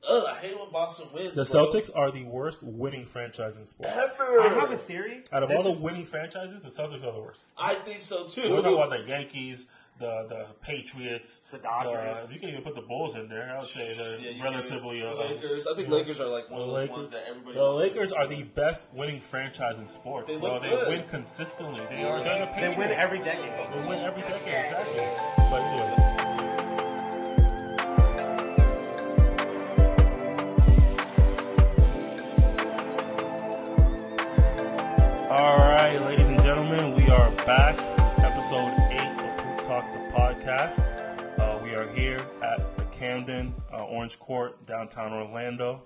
I hate when Boston wins. The Celtics are the worst winning franchise in sports. Ever. I have a theory. Out of all the winning franchises, the Celtics are the worst. I think so too. We're talking about the Yankees, the Patriots, the Dodgers. You can even put the Bulls in there. I would say they're relatively. The Lakers. I think Lakers are like one of those ones that everybody. The Lakers are the best winning franchise in sports. They win consistently. They're the Patriots. They win every decade. They win every decade. Exactly. But anyway. All right, ladies and gentlemen, we are back with episode 8 of HoopTalk, the podcast. We are here at the Camden Orange Court, downtown Orlando.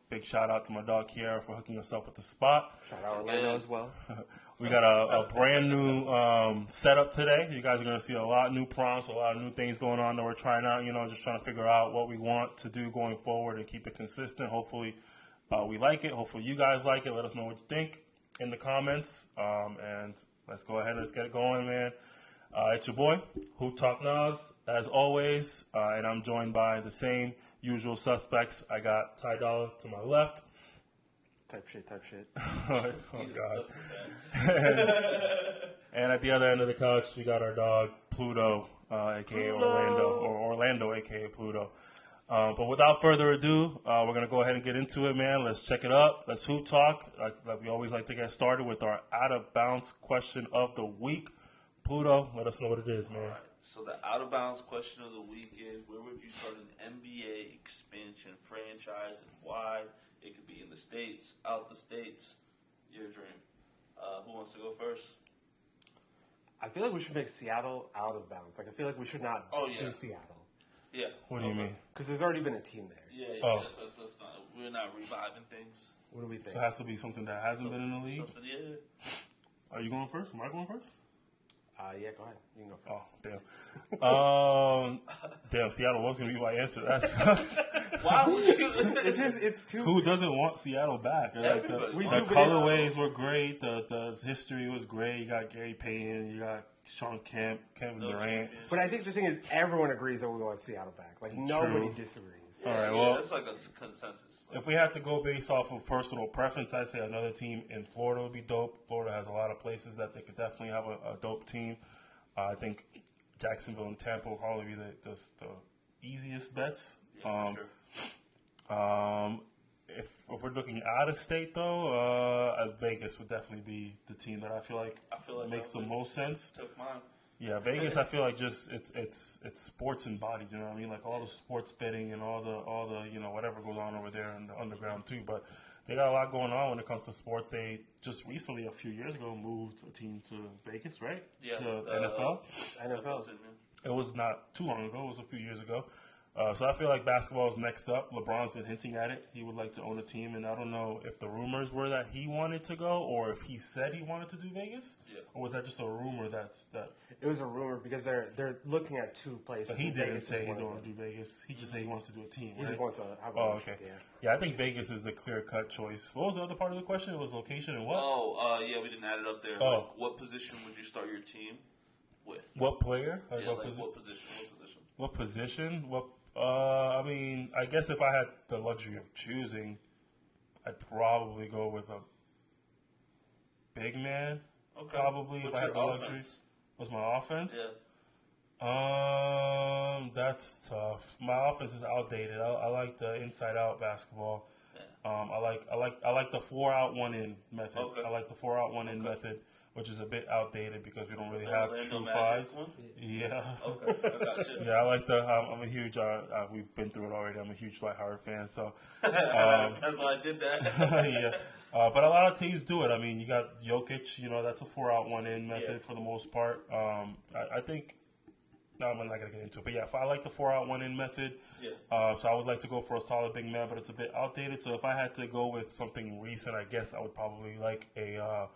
Big shout out to my dog Kiara for hooking us up with the spot. Shout out Orlando as well. We got a brand new setup today. You guys are going to see a lot of new prompts, a lot of new things going on that we're trying out. Just trying to figure out what we want to do going forward and keep it consistent. Hopefully, we like it. Hopefully, you guys like it. Let us know what you think in the comments, and let's go ahead. Let's get it going, man. It's your boy, HoopTalk Nas, as always, and I'm joined by the same usual suspects. I got TyDolla to my left. Type shit. Oh, God. And at the other end of the couch, we got our dog, Pluto, a.k.a. Orlando, or Orlando, a.k.a. Pluto. But without further ado, we're going to go ahead and get into it, man. Let's check it up. Let's hoop talk. Like we always like to get started with our out-of-bounds question of the week. Pluto, let us know what it is, man. All right. So the out-of-bounds question of the week is, where would you start an NBA expansion franchise and why? It could be in the States, out the States. Your dream. Who wants to go first? I feel like we should make Seattle out of bounds. Like, I feel like we should not do Seattle. Yeah. What do you mean? Because there's already been a team there. Yeah. So it's not, we're not reviving things. What do we think? It has to be something that hasn't been in the league. Yeah. Are you going first? Am I going first? Yeah, go ahead. You can go first. Oh, damn. Damn, Seattle was going to be my answer. That sucks. Why would you? It's too... Who doesn't want Seattle back? Like the colorways were great. The history was great. You got Gary Payton. You got Sean Kemp, Kevin Durant. But I think the thing is, everyone agrees that we want Seattle back. Like, nobody disagrees. All right, well, that's like a consensus. If we had to go based off of personal preference, I'd say another team in Florida would be dope. Florida has a lot of places that they could definitely have a dope team. I think Jacksonville and Tampa will probably be the easiest bets. Yeah, for sure. If we're looking out of state, though, Vegas would definitely be the team that I feel like makes the most sense. Took mine. Yeah, Vegas. I feel like just it's sports embodied. You know what I mean? Like all the sports betting and all the whatever goes on over there in the underground too. But they got a lot going on when it comes to sports. They just recently, a few years ago, moved a team to Vegas, right? Yeah, to NFL. NFL. It was not too long ago. It was a few years ago. So I feel like basketball is next up. LeBron's been hinting at it. He would like to own a team, and I don't know if the rumors were that he wanted to go or if he said he wanted to do Vegas. Yeah. Or was that just a rumor that? It was a rumor because they're looking at two places. But he didn't Vegas say he don't want to do Vegas. He just said he wants to do a team. He right? just wants to have a okay. Yeah, I think Vegas is the clear-cut choice. What was the other part of the question? It was location and what? Yeah, we didn't add it up there. Oh. Like, what position would you start your team with? What player? What position? What position? I mean, I guess if I had the luxury of choosing, I'd probably go with a big man. Okay. Probably What's if I had the your luxury. offense? What's my offense? Yeah. That's tough. My offense is outdated. I like the inside-out basketball. Yeah. I like the 4 out 1 in method. Okay. I like the 4 out 1 in method, which is a bit outdated because we don't really have true Magic fives. one? Yeah. Okay, I got you. Yeah, I like the. I'm a huge. We've been through it already. I'm a huge Dwight Howard fan, so that's why I did that. yeah. But a lot of teams do it. I mean, you got Jokic. That's a 4 out 1 in method for the most part. I think. No, I'm not gonna get into it. But yeah, if I like the 4 out 1 in method. Yeah. So I would like to go for a solid big man, but it's a bit outdated. So if I had to go with something recent, I guess I would probably like a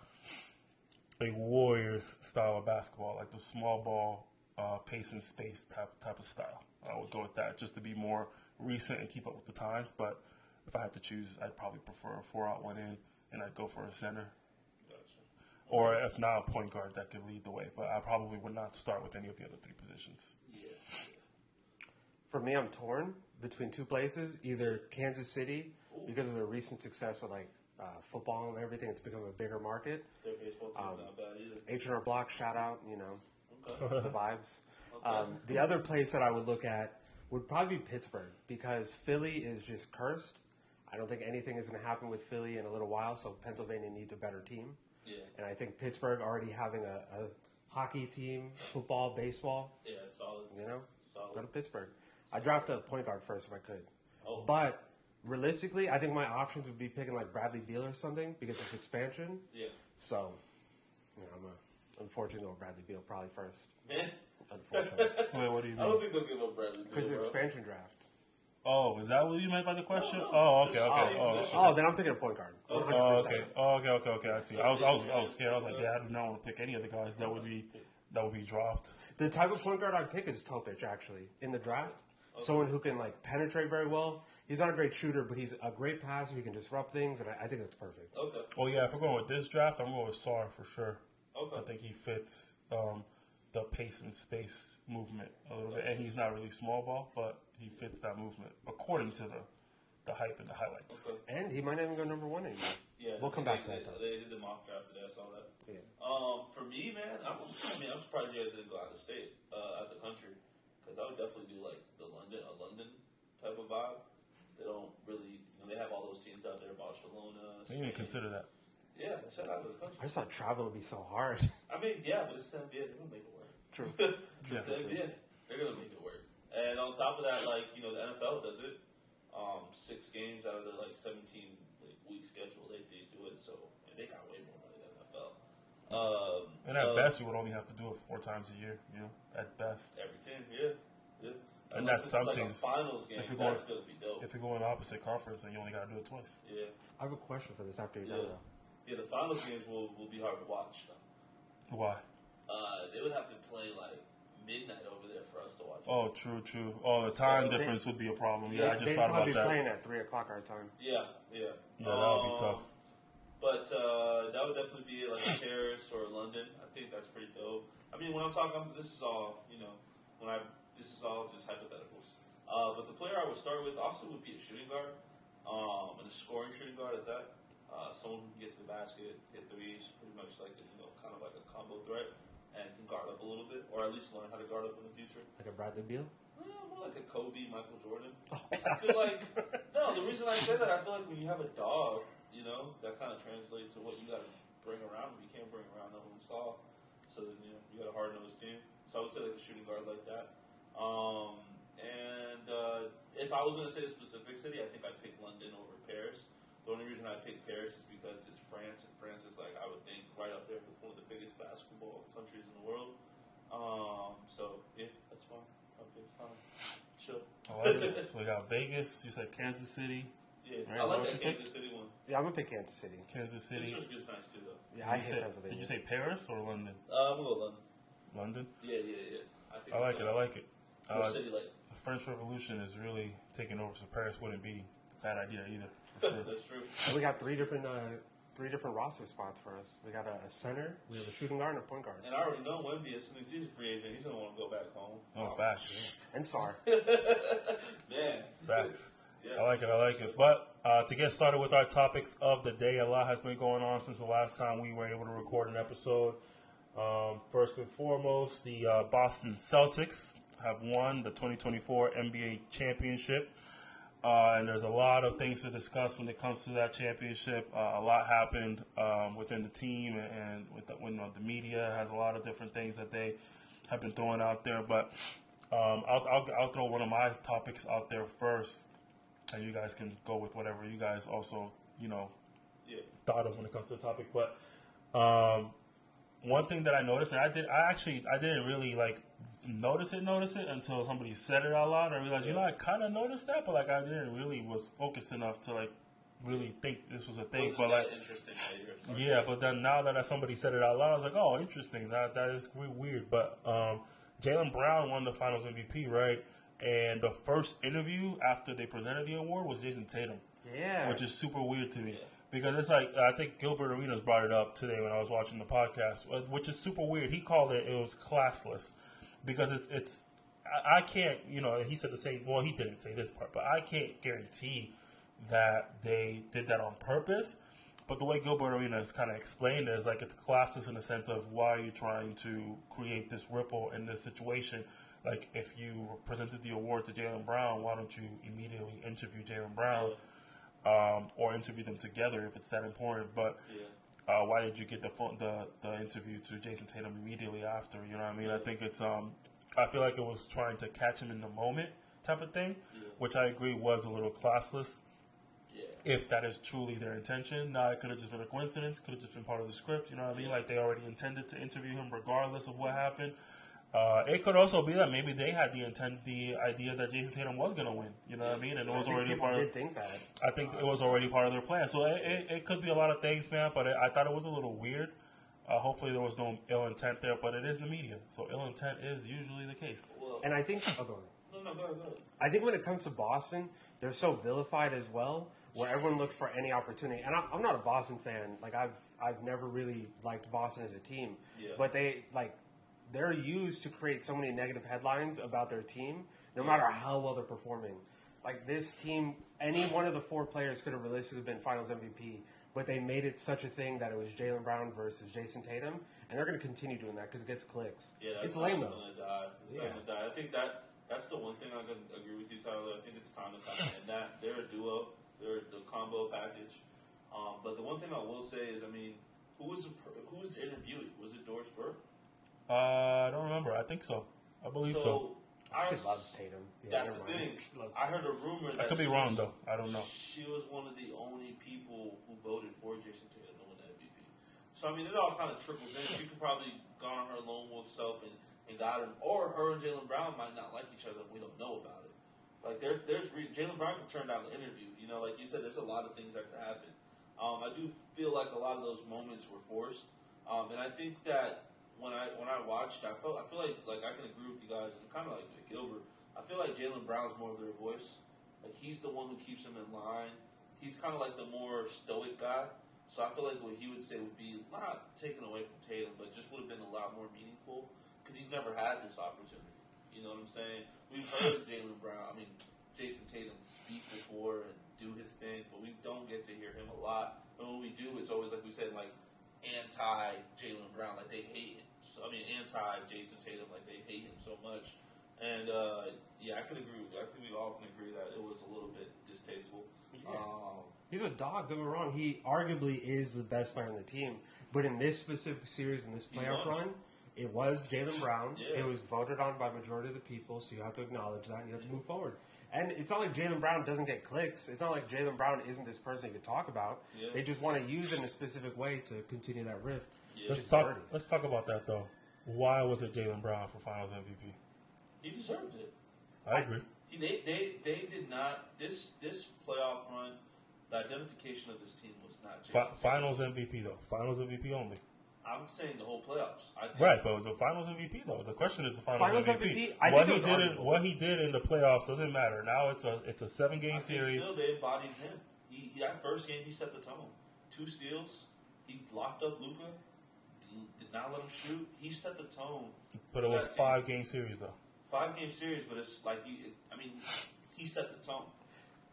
Warriors style of basketball, like the small ball, pace and space type of style. I would go with that just to be more recent and keep up with the times. But if I had to choose, I'd probably prefer a 4 out 1 in, and I'd go for a center. Gotcha. Or if not, a point guard that could lead the way. But I probably would not start with any of the other 3 positions. Yeah. For me, I'm torn between two places, either Kansas City, because of the recent success with like football and everything, it's become a bigger market. Their baseball team's not bad either. H&R Block, shout out, you know, the vibes. Okay. The other place that I would look at would probably be Pittsburgh, because Philly is just cursed. I don't think anything is going to happen with Philly in a little while, so Pennsylvania needs a better team. Yeah. And I think Pittsburgh already having a hockey team, football, baseball. Yeah, solid. You know, Solid. go to Pittsburgh. I'd draft a point guard first if I could. Oh. But realistically, I think my options would be picking like Bradley Beal or something, because it's expansion. Yeah. So, you know, unfortunately, go Bradley Beal probably first. Man. Unfortunately. Wait, what do you mean? I don't think they'll give up Bradley Beal, Because the bro. expansion draft. Oh, is that what you meant by the question? No. Oh, okay, Just okay. same position. Oh, then I'm picking a point guard. 100%. Oh, okay. Oh, okay. I see. I was scared. I was like, yeah, I do not want to pick any of the guys that would be dropped. The type of point guard I'd pick is Topic, actually, in the draft. Okay. Someone who can like penetrate very well. He's not a great shooter, but he's a great passer. He can disrupt things, and I think that's perfect. Okay. Oh yeah, if we're going with this draft, I'm going with Sarr for sure. Okay. I think he fits the pace and space movement a little bit, and he's not really small ball, but he fits that movement according to the hype and the highlights. Okay. And he might not even go number one anymore. Yeah, we'll come back to that though. They did the mock draft today. I saw that. Yeah. For me, man, I'm surprised you guys didn't go out of state, out the country, because I would definitely do like a London type of vibe. They don't really, they have all those teams out there, Barcelona. I didn't even consider that. Yeah, shout out to the country. I just thought travel would be so hard. I mean, yeah, but it's the NBA. They're gonna make it work. True. It's the NBA. They're gonna make it work. And on top of that, like the NFL does it. 6 games out of their like 17 week schedule, they do it. So and they got way more money than the NFL. And at best, you would only have to do it 4 times a year. At best. Every team, yeah. And Unless that's it's like something. a finals game. That's gonna be dope. If you go in the opposite conference, then you only got to do it twice. Yeah. I have a question for this after you're done, though. Yeah, the finals games will be hard to watch, though. Why? They would have to play like midnight over there for us to watch. Oh, true. Oh, the time difference would be a problem. Yeah, I just thought about that. They'd probably be playing at 3 o'clock our time. Yeah. Yeah, that would be tough. But that would definitely be like Paris or London. I think that's pretty dope. I mean, when I'm talking, this is all this is all just hypotheticals. But the player I would start with also would be a shooting guard, and a scoring shooting guard at that. Someone who can get to the basket, hit threes, pretty much like kind of like a combo threat, and can guard up a little bit, or at least learn how to guard up in the future. Like a Bradley Beal? More like a Kobe, Michael Jordan. I feel like the reason I say that, I feel like when you have a dog, that kind of translates to what you got to bring around. You can't bring around no one saw, so then you got a hard-nosed team. So I would say like a shooting guard like that. And if I was going to say a specific city, I think I'd pick London over Paris. The only reason I pick Paris is because it's France, and France is like, I would think, right up there with one of the biggest basketball countries in the world. So yeah, that's fine. I think it's kind of chill. I like it. So we got Vegas. You said Kansas City. Yeah, right, I like that Kansas City one. Yeah, I'm gonna pick Kansas City. Kansas City. This nice too, though. Yeah, I hate Pennsylvania. Did you say Paris or London? I'm gonna go London. London? Yeah. I like it. What city like? The French Revolution is really taking over, so Paris wouldn't be a bad idea either. For sure. That's true. And we got three different roster spots for us. We got a center, we have a shooting guard, and a point guard. And I already know Wemby, as soon as he's a free agent, he's gonna want to go back home. Oh, facts. Yeah. And Sarr. Man. Facts. Yeah. I like it. But to get started with our topics of the day, a lot has been going on since the last time we were able to record an episode. First and foremost, the Boston Celtics have won the 2024 NBA championship. And there's a lot of things to discuss when it comes to that championship. A lot happened within the team, and with the media has a lot of different things that they have been throwing out there. But I'll throw one of my topics out there first, and you guys can go with whatever you guys also thought of when it comes to the topic. But one thing that I noticed, and I didn't really notice it until somebody said it out loud. I realized, I kind of noticed that, but I didn't really was focused enough to really think this was a thing. But interesting. Yeah, but then now that somebody said it out loud, I was like, oh, interesting. That is weird. But Jaylen Brown won the Finals MVP, right? And the first interview after they presented the award was Jason Tatum. Yeah, which is super weird to me. Yeah. Because it's I think Gilbert Arenas brought it up today when I was watching the podcast, which is super weird. He called it was classless, because it's I can't, he said the same. Well, he didn't say this part, but I can't guarantee that they did that on purpose. But the way Gilbert Arenas kind of explained it is like it's classless in the sense of why are you trying to create this ripple in this situation? Like if you presented the award to Jaylen Brown, why don't you immediately interview Jaylen Brown or interview them together if it's that important? But why did you get the interview to Jason Tatum immediately after? You know what I mean? I think it's I feel like it was trying to catch him in the moment type of thing, which I agree was a little classless. If that is truly their intention. Now, it could have just been a coincidence. Could have just been part of the script. You know what I mean? Like, they already intended to interview him regardless of what happened. It could also be that maybe they had the idea that Jason Tatum was going to win. You know what I mean? And it was already part of... think that. I think it was already part of their plan. So, it could be a lot of things, man. But I thought it was a little weird. Hopefully, there was no ill intent there. But it is the media. So, ill intent is usually the case. And I think... Oh, go ahead. Go ahead. I think when it comes to Boston, they're so vilified as well, where everyone looks for any opportunity. And I'm not a Boston fan. Like I've never really liked Boston as a team, but they're used to create so many negative headlines about their team, no matter how well they're performing. Like this team, any one of the four players could have realistically been Finals MVP, but they made it such a thing that it was Jaylen Brown versus Jason Tatum, and they're going to continue doing that because it gets clicks. Yeah, it's lame though. It's not gonna die. I think that's the one thing I can agree with you, Tyler. I think it's time to kind of end that. They're a duo. They're the combo package. But the one thing I will say is, I mean, who was the interviewee? Was it Doris Burke? I don't remember. I think so. I believe so. She loves Tatum. Yeah, that's the thing. I heard a rumor that I could be wrong though. I don't know. She was one of the only people who voted for Jason Tatum to win the MVP. So I mean, it all kind of trickles in. She could probably gone on her lone wolf self and got him, or her and Jaylen Brown might not like each other. And we don't know about it. Like Jaylen Brown can turn down the interview. You know, like you said, there's a lot of things that could happen. I do feel like a lot of those moments were forced, and I think that when I watched, I feel like I can agree with you guys, and kind of like Gilbert. I feel like Jaylen Brown's more of their voice. Like he's the one who keeps them in line. He's kind of like the more stoic guy. So I feel like what he would say would be not taken away from Tatum, but just would have been a lot more meaningful because he's never had this opportunity. You know what I'm saying? We've heard Jason Tatum speak before and do his thing, but we don't get to hear him a lot. And when we do, it's always like we said, like anti Jaylen Brown, like they hate him. So anti Jason Tatum, like they hate him so much. And I could agree. I think we all can agree that it was a little bit distasteful. Yeah. He's a dog. Don't get me wrong. He arguably is the best player on the team, but in this specific series, in this playoff run, it was Jaylen Brown. Yeah. It was voted on by majority of the people, so you have to acknowledge that and you have to move forward. And it's not like Jaylen Brown doesn't get clicks. It's not like Jaylen Brown isn't this person you could talk about. Yeah. They just want to use it in a specific way to continue that rift. Yeah. Let's talk about that, though. Why was it Jaylen Brown for Finals MVP? He deserved it. I agree. They did not. This playoff run, the identification of this team was not Jason Finals MVP, though. Finals MVP only. I'm saying the whole playoffs. Right, but the Finals MVP though. The question is the Finals MVP. What he did in the playoffs doesn't matter. Now it's a 7-game series. Still, they embodied him. That first game, he set the tone. 2 steals. He locked up Luka. Did not let him shoot. He set the tone. But it was 5-game series though. 5-game series, but it's like he set the tone.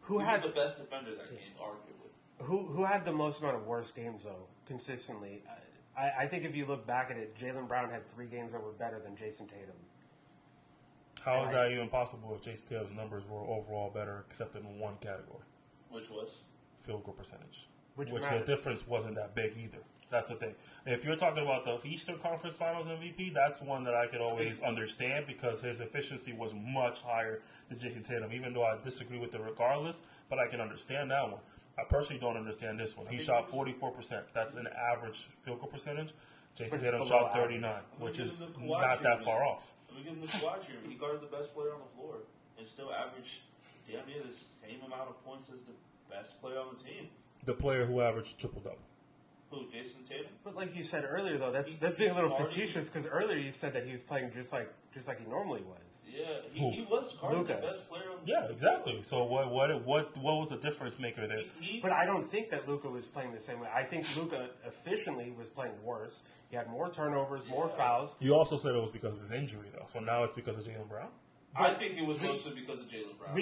He was the best defender that game, arguably. Who had the most amount of worst games though, consistently? I think if you look back at it, Jaylen Brown had 3 games that were better than Jason Tatum. How is that even possible if Jason Tatum's numbers were overall better except in one category? Which was? Field goal percentage. Which the difference wasn't that big either. That's the thing. If you're talking about the Eastern Conference Finals MVP, that's one that I could always understand because his efficiency was much higher than Jason Tatum, even though I disagree with it regardless, but I can understand that one. I personally don't understand this one. He shot 44%. That's an average field goal percentage. Jason Tatum shot 39, which is not that far off. Let me give him the Kawhi treatment. He guarded the best player on the floor and still averaged damn near the same amount of points as the best player on the team. The player who averaged triple-double. Who, Jason Tatum? But like you said earlier, though, that's being a little facetious because earlier you said that he was playing just like he normally was. Yeah, he was the best player on the floor. Exactly. So what was the difference maker there? But I don't think that Luka was playing the same way. I think Luka efficiently was playing worse. He had more turnovers, more fouls. You also said it was because of his injury, though. So now it's because of Jaylen Brown? I think it was mostly because of Jaylen Brown.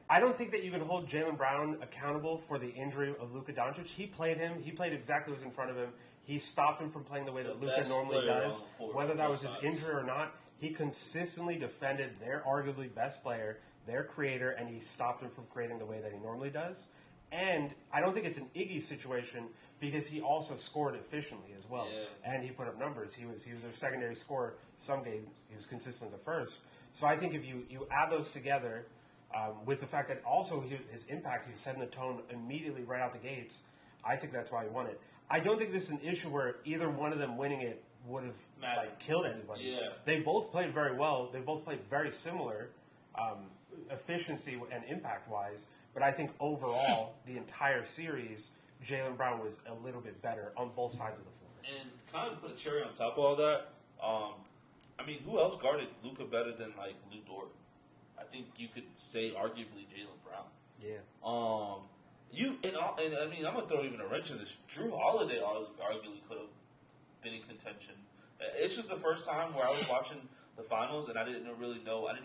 I don't think that you can hold Jaylen Brown accountable for the injury of Luka Doncic. He played exactly what was in front of him. He stopped him from playing the way that Luka normally does. Whether that was his injury or not, he consistently defended their arguably best player, their creator, and he stopped him from creating the way that he normally does. And I don't think it's an Iggy situation because he also scored efficiently as well. Yeah. And he put up numbers. He was their secondary scorer. Some games he was consistent the first. So I think if you add those together with the fact that also his impact, he was setting the tone immediately right out the gates, I think that's why he won it. I don't think this is an issue where either one of them winning it would have killed anybody. Yeah. They both played very well. They both played very similar efficiency and impact-wise. But I think overall, the entire series, Jaylen Brown was a little bit better on both sides of the floor. And kind of put a cherry on top of all that, I mean, who else guarded Luka better than, like, Lou Dort? I think you could say arguably Jaylen Brown. Yeah. And I mean, I'm going to throw even a wrench in this. Drew Holiday arguably could have been in contention. It's just the first time where I was watching the finals and I didn't really know. I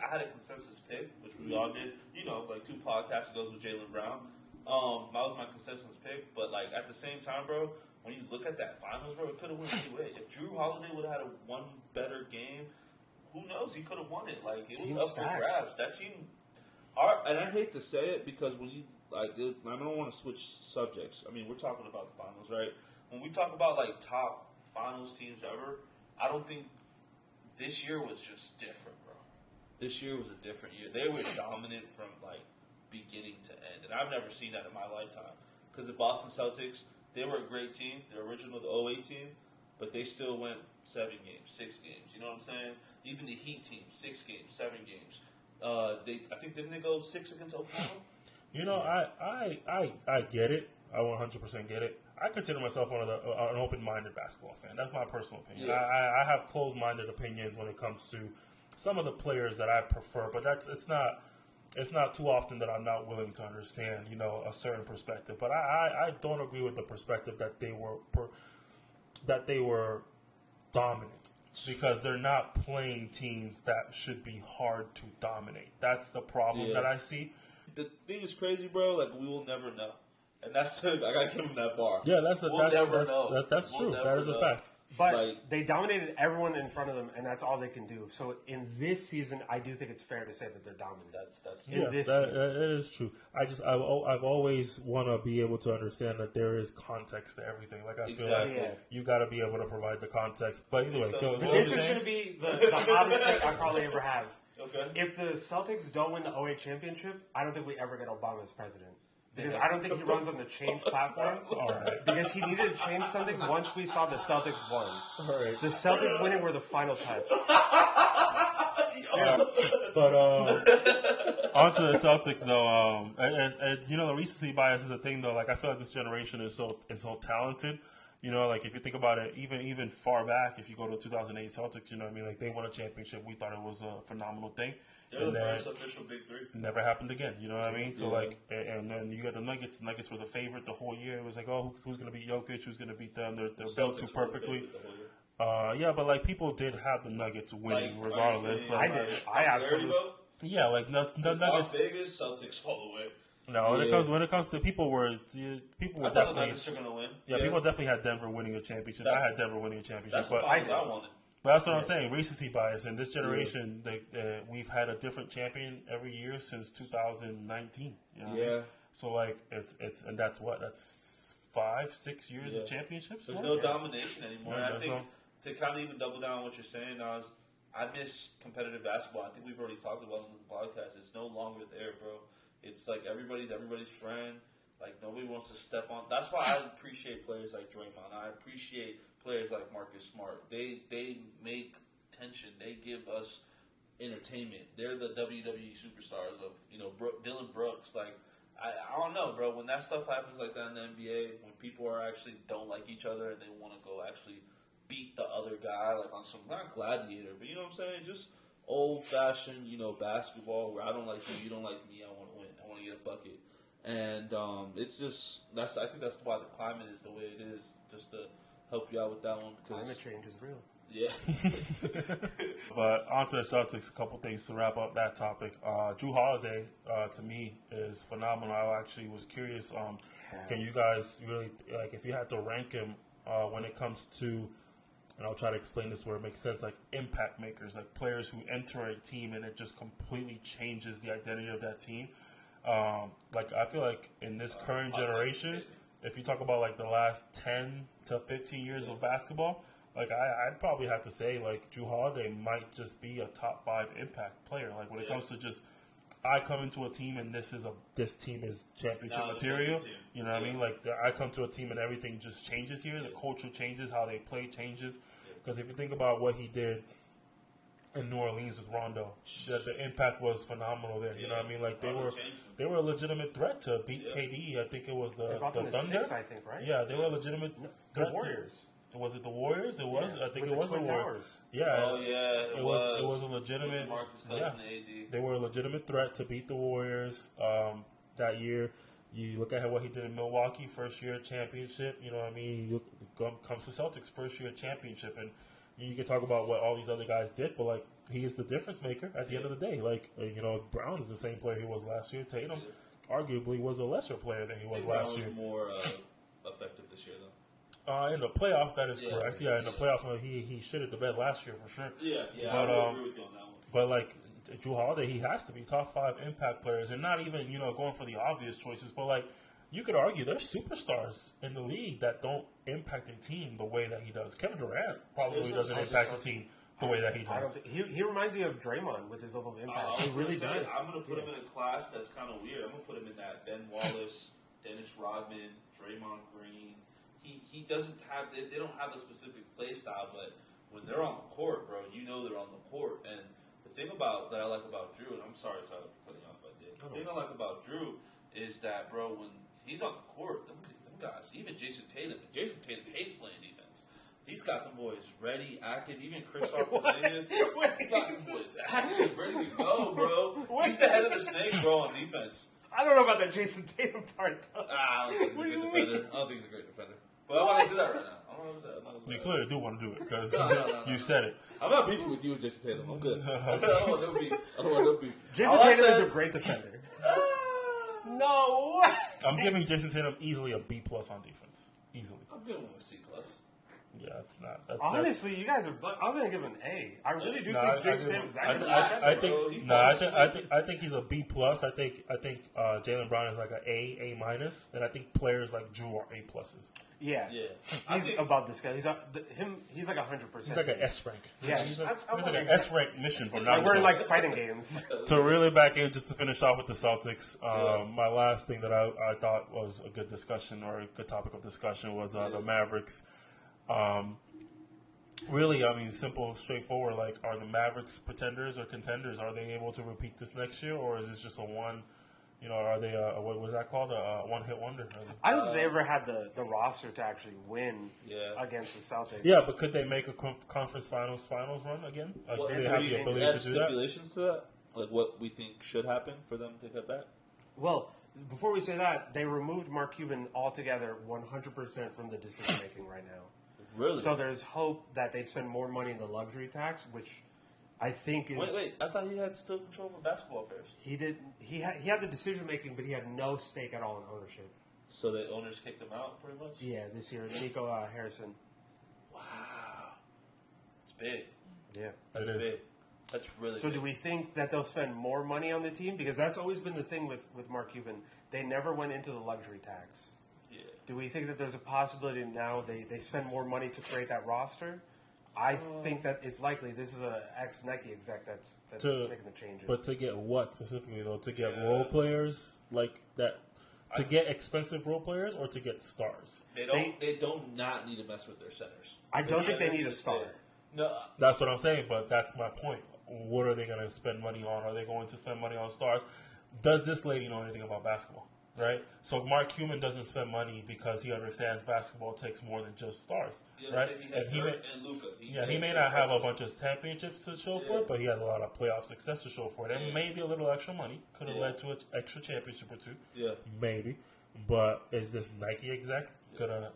had a consensus pick, which we all did. You know, like 2 podcasts ago with Jaylen Brown. That was my consensus pick. But, like, at the same time, bro, when you look at that finals, bro, it could have went either way. If Drew Holiday would have had one better game, who knows? He could have won it. Like, it was up for grabs. That team, and I hate to say it because when you, like, I don't want to switch subjects. I mean, we're talking about the finals, right? When we talk about, like, top finals teams ever, I don't think this year was just different, bro. This year was a different year. They were dominant from, like, beginning to end. And I've never seen that in my lifetime. Because the Boston Celtics, they were a great team, the original, the 08 team, but they still went 7 games, 6 games. You know what I'm saying? Even the Heat team, 6 games, 7 games. I think didn't they go 6 against Oklahoma? You know, I get it. I 100% get it. I consider myself an open-minded basketball fan. That's my personal opinion. Yeah. I have closed-minded opinions when it comes to some of the players that I prefer, but it's not too often that I'm not willing to understand, you know, a certain perspective. But I don't agree with the perspective that they were dominant because they're not playing teams that should be hard to dominate. That's the problem that I see. The thing is crazy, bro. Like, we will never know. And that's I gotta give him that bar. Yeah, that's true. That is a fact. But they dominated everyone in front of them, and that's all they can do. So in this season, I do think it's fair to say that they're dominant. That is true. I've always want to be able to understand that there is context to everything. Like I feel like you got to be able to provide the context. But anyway, this is going to be the hottest take I probably ever have. Okay. If the Celtics don't win the 08 championship, I don't think we ever get Obama as president. Because I don't think he runs on the change platform. All right. Because he needed to change something once we saw the Celtics won. All right. The Celtics winning were the final touch. But on to the Celtics, though. And you know, the recency bias is a thing, though. Like, I feel like this generation is so talented. You know, like, if you think about it, even far back, if you go to 2008 Celtics, you know what I mean? Like, they won a championship. We thought it was a phenomenal thing. They're the first official Big Three. Never happened again. You know what I mean? So, like, and then you got the Nuggets. The Nuggets were the favorite the whole year. It was like, oh, who's going to beat Jokic? Who's going to beat them? They're built too perfectly. Yeah, but, like, people did have the Nuggets winning regardless. Like, I did. I absolutely. Yeah, like, the Nuggets. Las Vegas, Celtics all the way. No, when it comes to people were definitely. I thought the Nuggets were going to win. Yeah, people definitely had Denver winning a championship. I had Denver winning a championship. That's the finals I wanted. But that's what I'm saying. Recency bias. In this generation, we've had a different champion every year since 2019. You know what I mean? So, like, it's and that's 5-6 years of championships. There's no domination anymore. And I think to kind of even double down on what you're saying, Nas, I miss competitive basketball. I think we've already talked about it on the podcast. It's no longer there, bro. It's like everybody's friend. Like, nobody wants to step on. That's why I appreciate players like Draymond. I appreciate players like Marcus Smart. They make tension. They give us entertainment. They're the WWE superstars of, you know, Dylan Brooks. Like, I don't know, bro. When that stuff happens like that in the NBA, when people are actually don't like each other and they want to go actually beat the other guy, like on some, not gladiator, but you know what I'm saying? Just old-fashioned, you know, basketball where I don't like you don't like me, I want to win. I want to get a bucket. And it's just, I think that's why the climate is the way it is, just to help you out with that one. Because climate change is real. Yeah. But on to the Celtics, a couple things to wrap up that topic. Drew Holiday, to me, is phenomenal. I actually was curious, can you guys really, like, if you had to rank him when it comes to, and I'll try to explain this where it makes sense, like impact makers, like players who enter a team and it just completely changes the identity of that team. Like, I feel like in this current generation, if you talk about like the last 10 to 15 years of basketball, like I'd probably have to say like Drew Holiday might just be a top 5 impact player. Like when it comes to just, I come into a team and this team is championship material. You know what I mean? Like I come to a team and everything just changes here. The culture changes, how they play changes. Because if you think about what he did in New Orleans with Rondo, the impact was phenomenal there. You know what I mean? Like they were a legitimate threat to beat KD. I think it was the Thunder. 6, I think, right? Yeah, they were a legitimate threat. The Warriors. Was it the Warriors? It was. I think it was the Warriors. Yeah. Oh yeah. It was a legitimate. Marcus Cousins and AD. They were a legitimate threat to beat the Warriors that year. You look at what he did in Milwaukee, first year championship. You know what I mean? Comes to Celtics, first year championship, and you can talk about what all these other guys did, but like he is the difference maker at the end of the day. Like Brown is the same player he was last year. Tatum, arguably, was a lesser player than he was last year. More effective this year though. In the playoffs, that is correct. Yeah, in the playoffs, he shitted the bed last year for sure. Yeah, but, I agree with you on that one. But like Drew Holiday, he has to be top 5 impact players, and not even going for the obvious choices. But like you could argue, there's superstars in the league that don't impact a team the way that he does. Kevin Durant probably doesn't impact a team the way that he does. He reminds me of Draymond with his level of impact. He really does. I'm going to put him in a class that's kind of weird. I'm going to put him in that Ben Wallace, Dennis Rodman, Draymond Green. He doesn't have, they don't have a specific play style, but when they're on the court, bro, they're on the court. And the thing that I like about Drew, and I'm sorry, Tyler, for cutting off if I did. The thing I like about Drew is that, bro, when he's on the court, them guys, even Jason Tatum hates playing defense. He's got the boys ready, active. Even Chris Arthur-Davis, got the boys active, ready to go, bro. He's the head of the snake, bro, on defense. I don't know about that Jason Tatum part, though. I don't think he's a good defender. I don't think he's a great defender. But I want to do that right now. I don't want to do that. You clearly do want to do it because you said it. I'm not beefing with you, Jason Tatum. I'm good. I don't want no beef. Jason Tatum is a great defender. No. I'm giving Jason Tatum easily a B+ on defense. Easily. I'm giving him a C+. Yeah, it's not. Honestly, you guys are. I was gonna give him an A. I really do think Jason Tatum is that good. I think he's a B+. I think Jaylen Brown is like an A-, and I think players like Drew are A+. Yeah. He's above this guy. He's like 100%. He's like an S rank. Yeah, he's like an S rank mission for Naruto. We're in like fighting games. To really back in, just to finish off with the Celtics, my last thing that I thought was a good discussion or a good topic of discussion was the Mavericks. Really, I mean, simple, straightforward. Like, are the Mavericks pretenders or contenders? Are they able to repeat this next year, or is this just a one? Are they what was that called? A one-hit wonder? I don't think they ever had the roster to actually win against the Celtics. Yeah, but could they make a conference finals run again? Do they have the ability to do stipulations to that? Like what we think should happen for them to get back? Well, before we say that, they removed Mark Cuban altogether 100% from the decision-making right now. Really? So there's hope that they spend more money in the luxury tax, which I think is... Wait. I thought he had still control over basketball affairs. He did. He had the decision-making, but he had no stake at all in ownership. So the owners kicked him out, pretty much? Yeah, this year. Nico Harrison. Wow. It's big. Yeah. That's big. That's really So big. do we think that they'll spend more money on the team? Because that's always been the thing with Mark Cuban. They never went into the luxury tax. Yeah. Do we think that there's a possibility now they spend more money to create that roster? I think that it's likely. This is a ex-Nike exec that's making the changes. But to get what specifically, though? To get role players like that? To get expensive role players or to get stars? They don't not need to mess with their centers. I don't think they need a star. No. That's what I'm saying, but that's my point. What are they going to spend money on? Are they going to spend money on stars? Does this lady know anything about basketball? right? So Mark Cuban doesn't spend money because he understands basketball takes more than just stars, right? And Luka. He may not have a bunch of championships to show for it, but he has a lot of playoff success to show for it. And maybe a little extra money could have led to an extra championship or two. Yeah. Maybe. But is this Nike exec gonna,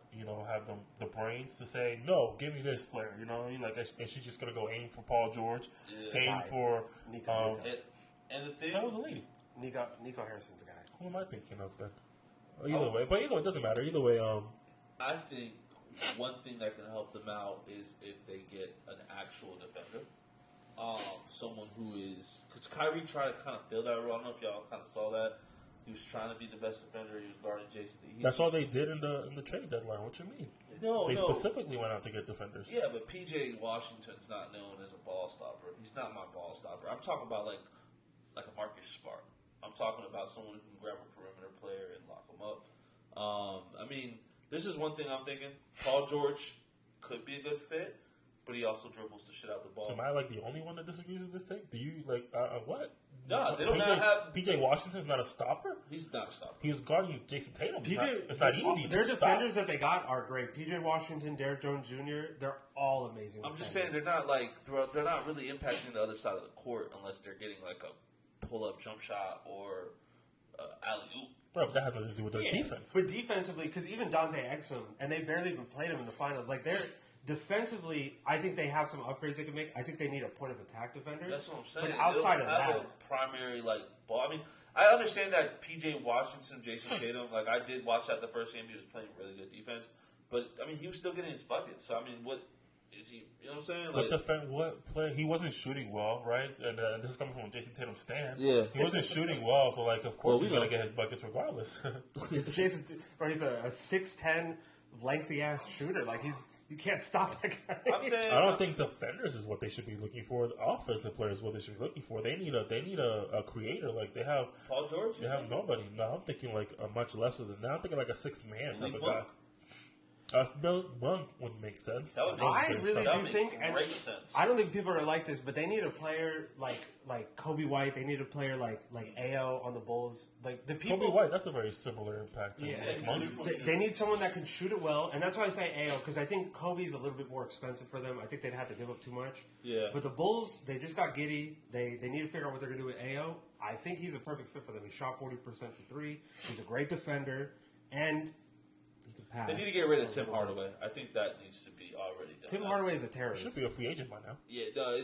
have the brains to say, no, give me this player, you know what I mean? Like, is she just gonna go aim for Paul George, aim for Nico. And the thing that was a lady. Nico Harrison's a guy. Who am I thinking of then? Either way, it doesn't matter. Either way, I think one thing that can help them out is if they get an actual defender, someone who is, because Kyrie tried to kind of fill that role. I don't know if y'all kind of saw that. He was trying to be the best defender. He was guarding Jason. That's all they did in the trade deadline. What you mean? They specifically went out to get defenders. Yeah, but PJ Washington's not known as a ball stopper. He's not my ball stopper. I'm talking about like a Marcus Smart. I'm talking about someone who can grab a perimeter player and lock him up. I mean, this is one thing I'm thinking. Paul George could be a good fit, but he also dribbles the shit out the ball. Am I like the only one that disagrees with this take? Do you like what? No, they don't have PJ Washington's not a stopper. He's not a stopper. He's guarding Jason Tatum. It's not easy. Their defenders that they got are great. PJ Washington, Derrick Jones Jr. They're all amazing. I'm just saying they're not really impacting the other side of the court unless they're getting like a pull-up jump shot or alley-oop. Right, but that has nothing to do with their defense. But defensively, because even Dante Exum, and they barely even played him in the finals, like they're defensively, I think they have some upgrades they can make. I think they need a point of attack defender. That's what I'm saying. But outside of that, a primary ball. I mean, I understand that PJ Washington, Jason Tatum. Like I did watch that the first game. He was playing really good defense, but I mean, he was still getting his buckets. So I mean, what is he? You know what I'm saying? Like, what play? He wasn't shooting well, right? And this is coming from Jason Tatum stand. Yeah, he wasn't shooting well. So like, of course, he's gonna get his buckets regardless. He's a 6'10", lengthy ass shooter. Like you can't stop that guy. I don't think defenders is what they should be looking for. The offensive players is what they should be looking for. They need a creator. Like they have Paul George. They have nobody. No, I'm thinking like a much lesser than that. I'm thinking like a 6-man type of guy. Bill Monk would make sense. I really do think, and I don't think people are like this, but they need a player like Kobe White. They need a player like Ao on the Bulls. Like the people. Kobe White, that's a very similar impact. To Monk. They need someone that can shoot it well, and that's why I say Ao because I think Kobe's a little bit more expensive for them. I think they'd have to give up too much. Yeah. But the Bulls, they just got Giddey. They need to figure out what they're going to do with Ao. I think he's a perfect fit for them. He shot 40% from three. He's a great defender, and they need to get rid of Tim Hardaway. I think that needs to be already done. Tim Hardaway is a terrorist. Should be a free agent by now. Yeah, no,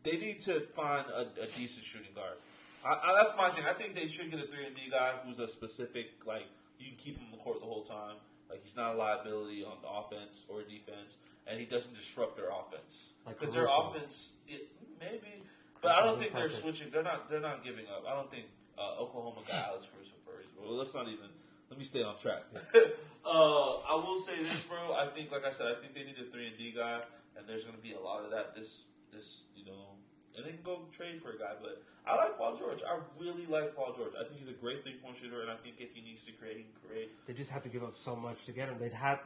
they need to find a decent shooting guard. That's my thing. I think they should get a 3-and-D guy who's a specific, like, you can keep him on the court the whole time. Like, he's not a liability on the offense or defense, and he doesn't disrupt their offense. Because their offense, maybe, but I don't think they're switching. They're not giving up. I don't think Oklahoma got Alex Caruso for his. Well, let me stay on track. I will say this, bro. I think, like I said, I think they need a 3-and-D guy, and there's going to be a lot of that this and they can go trade for a guy. But I like Paul George. I really like Paul George. I think he's a great 3-point shooter, and I think if he needs to create, he can create. They just have to give up so much to get him. They'd had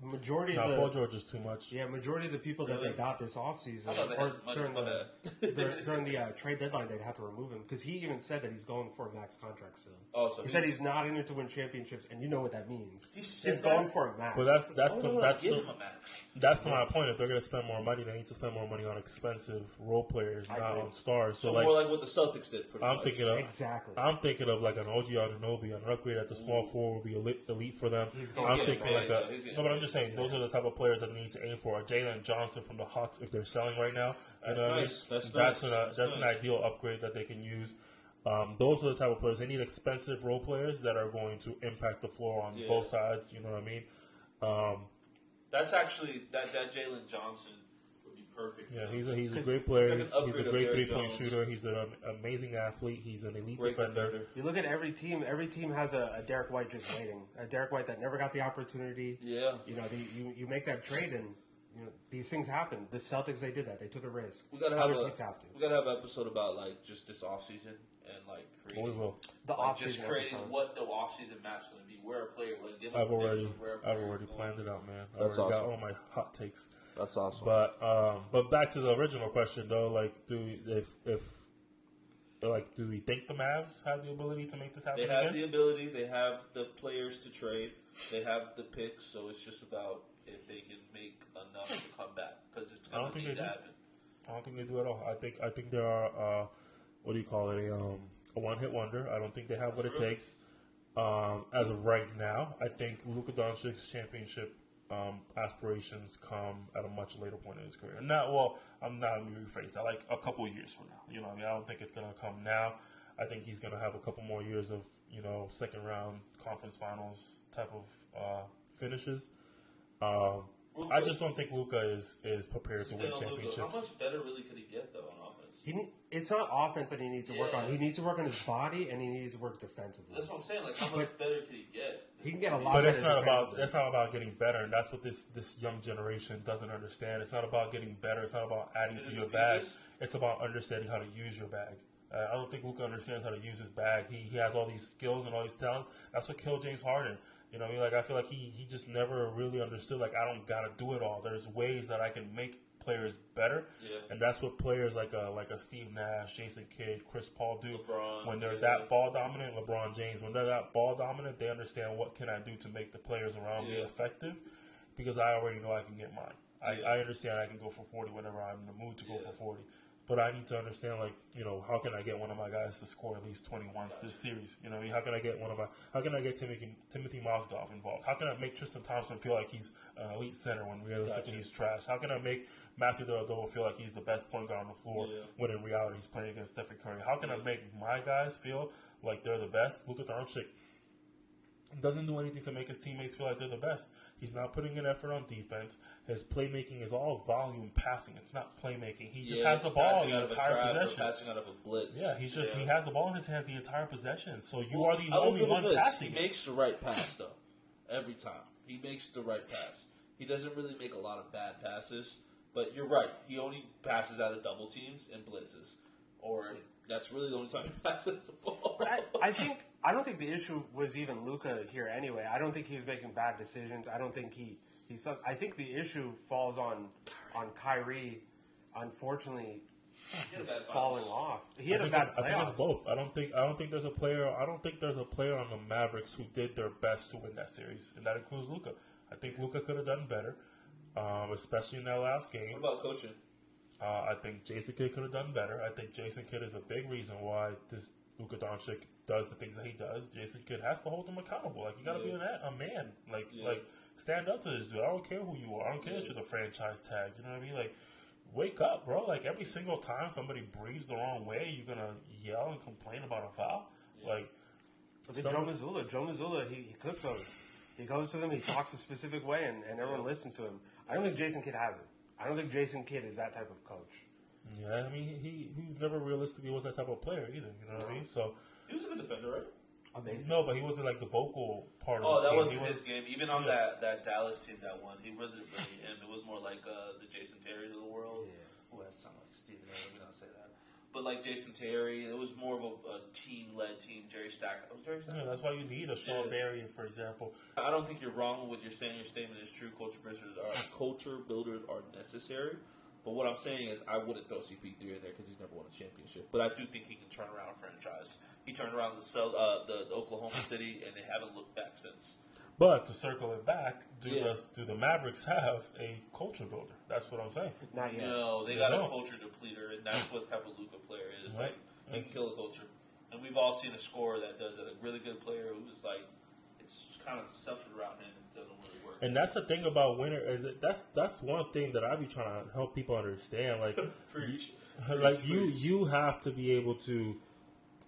majority of the Paul George is too much. Yeah, majority of the people that they got this offseason or during the trade deadline, they'd have to remove him because he even said that he's going for a max contract still. Oh, so he said he's not in it to win championships, and you know what that means. He's going for a max. Well, that's my point. If they're going to spend more money, they need to spend more money on expensive role players, not on stars. So more like what the Celtics did. I'm thinking of like an OG Anunoby, an upgrade at the small forward would be elite for them. I'm thinking like but I'm just saying those are the type of players that they need to aim for. Jalen Johnson from the Hawks, if they're selling right now, that's nice. That's an ideal upgrade that they can use. Those are the type of players. They need expensive role players that are going to impact the floor on both sides. You know what I mean? That's actually that Jalen Johnson would be perfect. Yeah, he's a great player. He's a great 3-point shooter. He's an amazing athlete. He's an elite defender. You look at every team. Every team has a Derek White just waiting. A Derek White that never got the opportunity. Yeah. You make that trade and these things happen. The Celtics, they did that. They took a risk. We gotta have an episode about like just this offseason and like creating. We will. The offseason just creating what the offseason map's going to be. Where a player like give I've already planned it out, man. That's awesome. Got all my hot takes. That's awesome. But back to the original question though, like if like, do we think the Mavs have the ability to make this happen? They have the ability. They have the players to trade. They have the picks. So it's just about if they can make enough to come back, because it's going to need to happen. I don't think they do at all. I think there are what do you call it, a one-hit wonder. I don't think they have what it takes. As of right now, I think Luka Doncic's championship aspirations come at a much later point in his career. I'm not going to rephrase that. Like a couple of years from now. You know what I mean? I don't think it's going to come now. I think he's going to have a couple more years of, second round conference finals type of finishes. I just don't think Luka is prepared to win championships. How much better really could he get though on offense? It's not offense that he needs to work on. He needs to work on his body, and he needs to work defensively. That's what I'm saying. Like, how much better could he get? He can get a lot. But better that's not about getting better, and that's what this young generation doesn't understand. It's not about getting better. It's not about adding to your bag. It's about understanding how to use your bag. I don't think Luka understands how to use his bag. He has all these skills and all these talents. That's what killed James Harden. You know what I mean? Like, I feel like he just never really understood, like, I don't got to do it all. There's ways that I can make players better. Yeah. And that's what players like a Steve Nash, Jason Kidd, Chris Paul do. LeBron, when they're that ball dominant, LeBron James, when they're that ball dominant, they understand what can I do to make the players around me effective, because I already know I can get mine. I understand I can go for 40 whenever I'm in the mood to go for 40. But I need to understand, like, how can I get one of my guys to score at least 20 once this series? You know what I mean? How can I get Timothy Mozgov involved? How can I make Tristan Thompson feel like he's an elite center when realistically he's trash? How can I make Matthew Dellavedova feel like he's the best point guard on the floor when in reality he's playing against Stephen Curry? How can I make my guys feel like they're the best? Luka Doncic doesn't do anything to make his teammates feel like they're the best. He's not putting in effort on defense. His playmaking is all volume passing. It's not playmaking. He just has the ball the entire possession. Passing out of a blitz. Yeah, he has the ball in his hands the entire possession. So you are the only one passing. He makes the right pass though. Every time he makes the right pass. He doesn't really make a lot of bad passes. But you're right. He only passes out of double teams and blitzes, or that's really the only time he passes the ball. But I don't think the issue was even Luka here anyway. I don't think he was making bad decisions. I don't think I think the issue falls on Kyrie, unfortunately, just falling off. He had a bad playoffs. I think it's both. I don't think there's a player on the Mavericks who did their best to win that series, and that includes Luka. I think Luka could have done better, especially in that last game. What about coaching? I think Jason Kidd could have done better. I think Jason Kidd is a big reason why this Luka Doncic does the things that he does. Jason Kidd has to hold him accountable. Like, you got to be a man. Like stand up to this dude. I don't care who you are. I don't care that you're the franchise tag. You know what I mean? Like, wake up, bro. Like, every single time somebody breathes the wrong way, you're gonna yell and complain about a foul. Yeah. Like, Joe Mazzulla, he cooks those. He goes to them. He talks a specific way, and everyone listens to him. I don't think Jason Kidd has it. I don't think Jason Kidd is that type of coach. Yeah, I mean, he never realistically was that type of player either. You know what I mean? So he was a good defender, right? Amazing. No, but he wasn't like the vocal part of the team. Oh, that wasn't his game. Even on that Dallas team that won, he wasn't really him. It was more like the Jason Terrys of the world. Yeah. Oh, that sounds like Stephen A. Let me not say that. But like Jason Terry, it was more of a team-led team. Jerry Stackhouse. Yeah, that's why you need a Sean Barry, for example. I don't think you're wrong with what you're saying. Your statement is true. Culture builders are necessary. But what I'm saying is, I wouldn't throw CP3 in there because he's never won a championship. But I do think he can turn around a franchise. He turned around the Oklahoma City, and they haven't looked back since. But to circle it back, do the Mavericks have a culture builder? That's what I'm saying. Not yet. No, they got a culture depleter, and that's what type of Luka player is. Right. Like, he kill a culture. And we've all seen a scorer that does it. A really good player who's like, it's kind of centered around him and doesn't really work. And that's the thing about winner is that that's one thing that I be trying to help people understand. Like, you have to be able to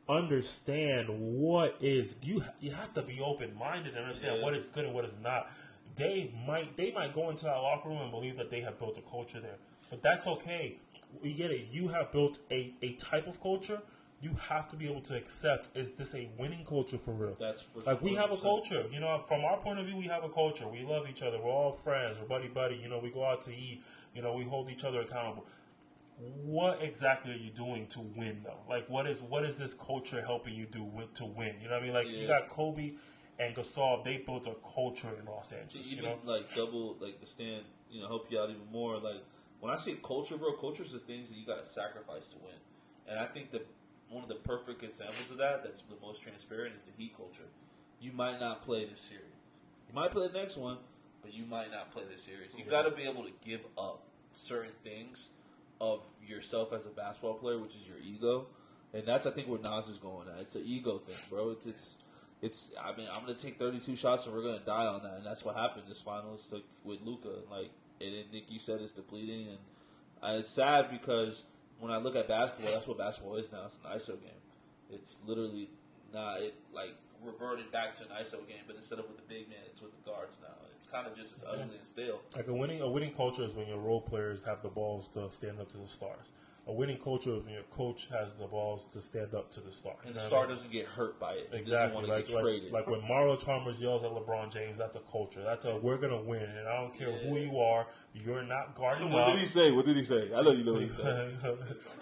understand what is you have to be open minded and understand what is good and what is not. They might go into that locker room and believe that they have built a culture there, but that's okay. We get it. You have built a type of culture. You have to be able to accept, is this a winning culture for real? That's for like, we have a culture. You know, from our point of view, we have a culture. We love each other. We're all friends. We're buddy. You know, we go out to eat. You know, we hold each other accountable. What exactly are you doing to win, though? Like, what is this culture helping you do to win? You know what I mean? Like, you got Kobe and Gasol. They built a culture in Los Angeles. Even, like, double, like, the stand, you know, help you out even more. Like, when I say culture, bro, culture's the things that you got to sacrifice to win. And I think that one of the perfect examples of that, that's the most transparent, is the Heat culture. You might not play this series. You might play the next one, but you might not play this series. You got to be able to give up certain things of yourself as a basketball player, which is your ego, and that's I think where Nas is going at. It's an ego thing, bro. It's. I mean, I'm gonna take 32 shots and we're gonna die on that, and that's what happened this finals with Luka. Like, and then Nick, you said it's depleting, and it's sad because when I look at basketball, that's what basketball is now. It's an ISO game. It's literally not reverted back to an ISO game, but instead of with the big man, it's with the guards now. It's kind of just as ugly and stale. Like a winning culture is when your role players have the balls to stand up to the stars. A winning culture is when your coach has the balls to stand up to the star. And the star doesn't get hurt by it. Exactly. Doesn't want to get traded. Like when Mario Chalmers yells at LeBron James, that's a culture. That's a we're going to win. And I don't care who you are, you're not guarding What up. did he say? I know you know what he said.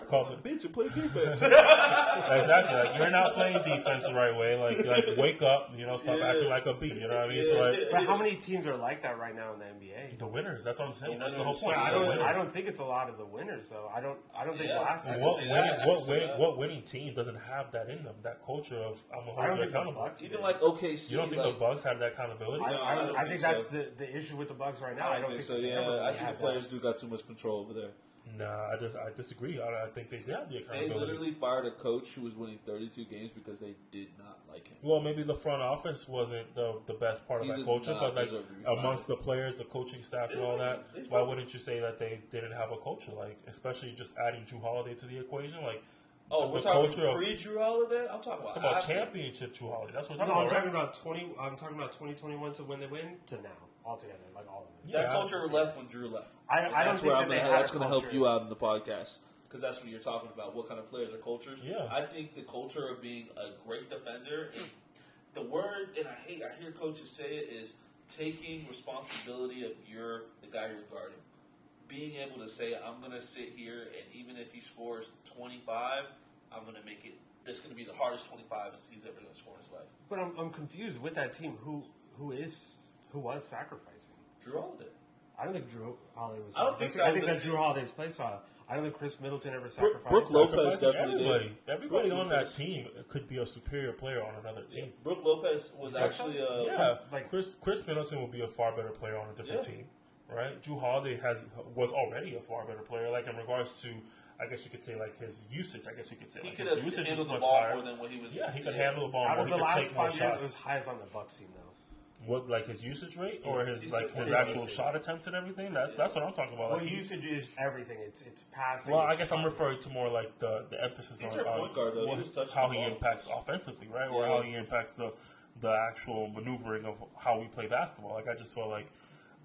Called it. Bitch, you play defense. Exactly. Like, you're not playing defense the right way. Like wake up, stop acting like a B. You know what I mean? So but how many teams are like that right now in the NBA? The winners. That's what I'm saying. That's the whole point. Yeah, I don't think it's a lot of the winners, though. I don't think last season. What winning team doesn't have that in them? That culture of I'm gonna hold you accountable. Even like OKC. You don't think the Bucks have that accountability? I think that's the issue with the Bucks right now. I don't think so. Yeah, I think the players do got too much control over there. Nah, I disagree. I think they did have the accountability. They literally fired a coach who was winning 32 games because they did not like him. Well, maybe the front office wasn't the best part of that culture, but like amongst the players, the coaching staff, and all that, why wouldn't you say that they didn't have a culture? Like, especially just adding Jrue Holiday to the equation, like. We're talking pre-Jrue Holiday. I'm talking about championship Jrue Holiday. That's what I'm talking about. I'm talking about 2021 to when they win to now altogether, like all of it. That culture left when Jrue left. I don't think that's going to help you out in the podcast because that's what you're talking about. What kind of players are cultures? Yeah. I think the culture of being a great defender. The word, and I hear coaches say it, is taking responsibility of the guy you're guarding. Being able to say, I'm going to sit here, and even if he scores 25, I'm going to make it. This is going to be the hardest 25 he's ever going to score in his life. But I'm confused with that team. Who was sacrificing? Jrue Holiday. I don't think Jrue Holiday was. I think that's Jrue Holiday's play style. I don't think Chris Middleton ever sacrificed. Brooke Lopez definitely did. Everybody on that team could be a superior player on another team. Yeah. Brooke Lopez was actually Chris Middleton would be a far better player on a different team. Right, Jrue Holiday was already a far better player. Like in regards to, I guess you could say like his usage. I guess you could say he like could his have usage handled is much the ball higher. more than what he was. Yeah, he could handle the ball out more. Of he the could last take more 5 years, shots. it was highest on the Bucks team though. What, like his usage rate or his his actual usage. shot attempts and everything? That's what I'm talking about. Well, like usage is everything. It's passing. Well, I guess I'm referring to more like the emphasis He's on point guard, though. how he impacts offensively, right, or how he impacts the actual maneuvering of how we play basketball. Like I just feel like.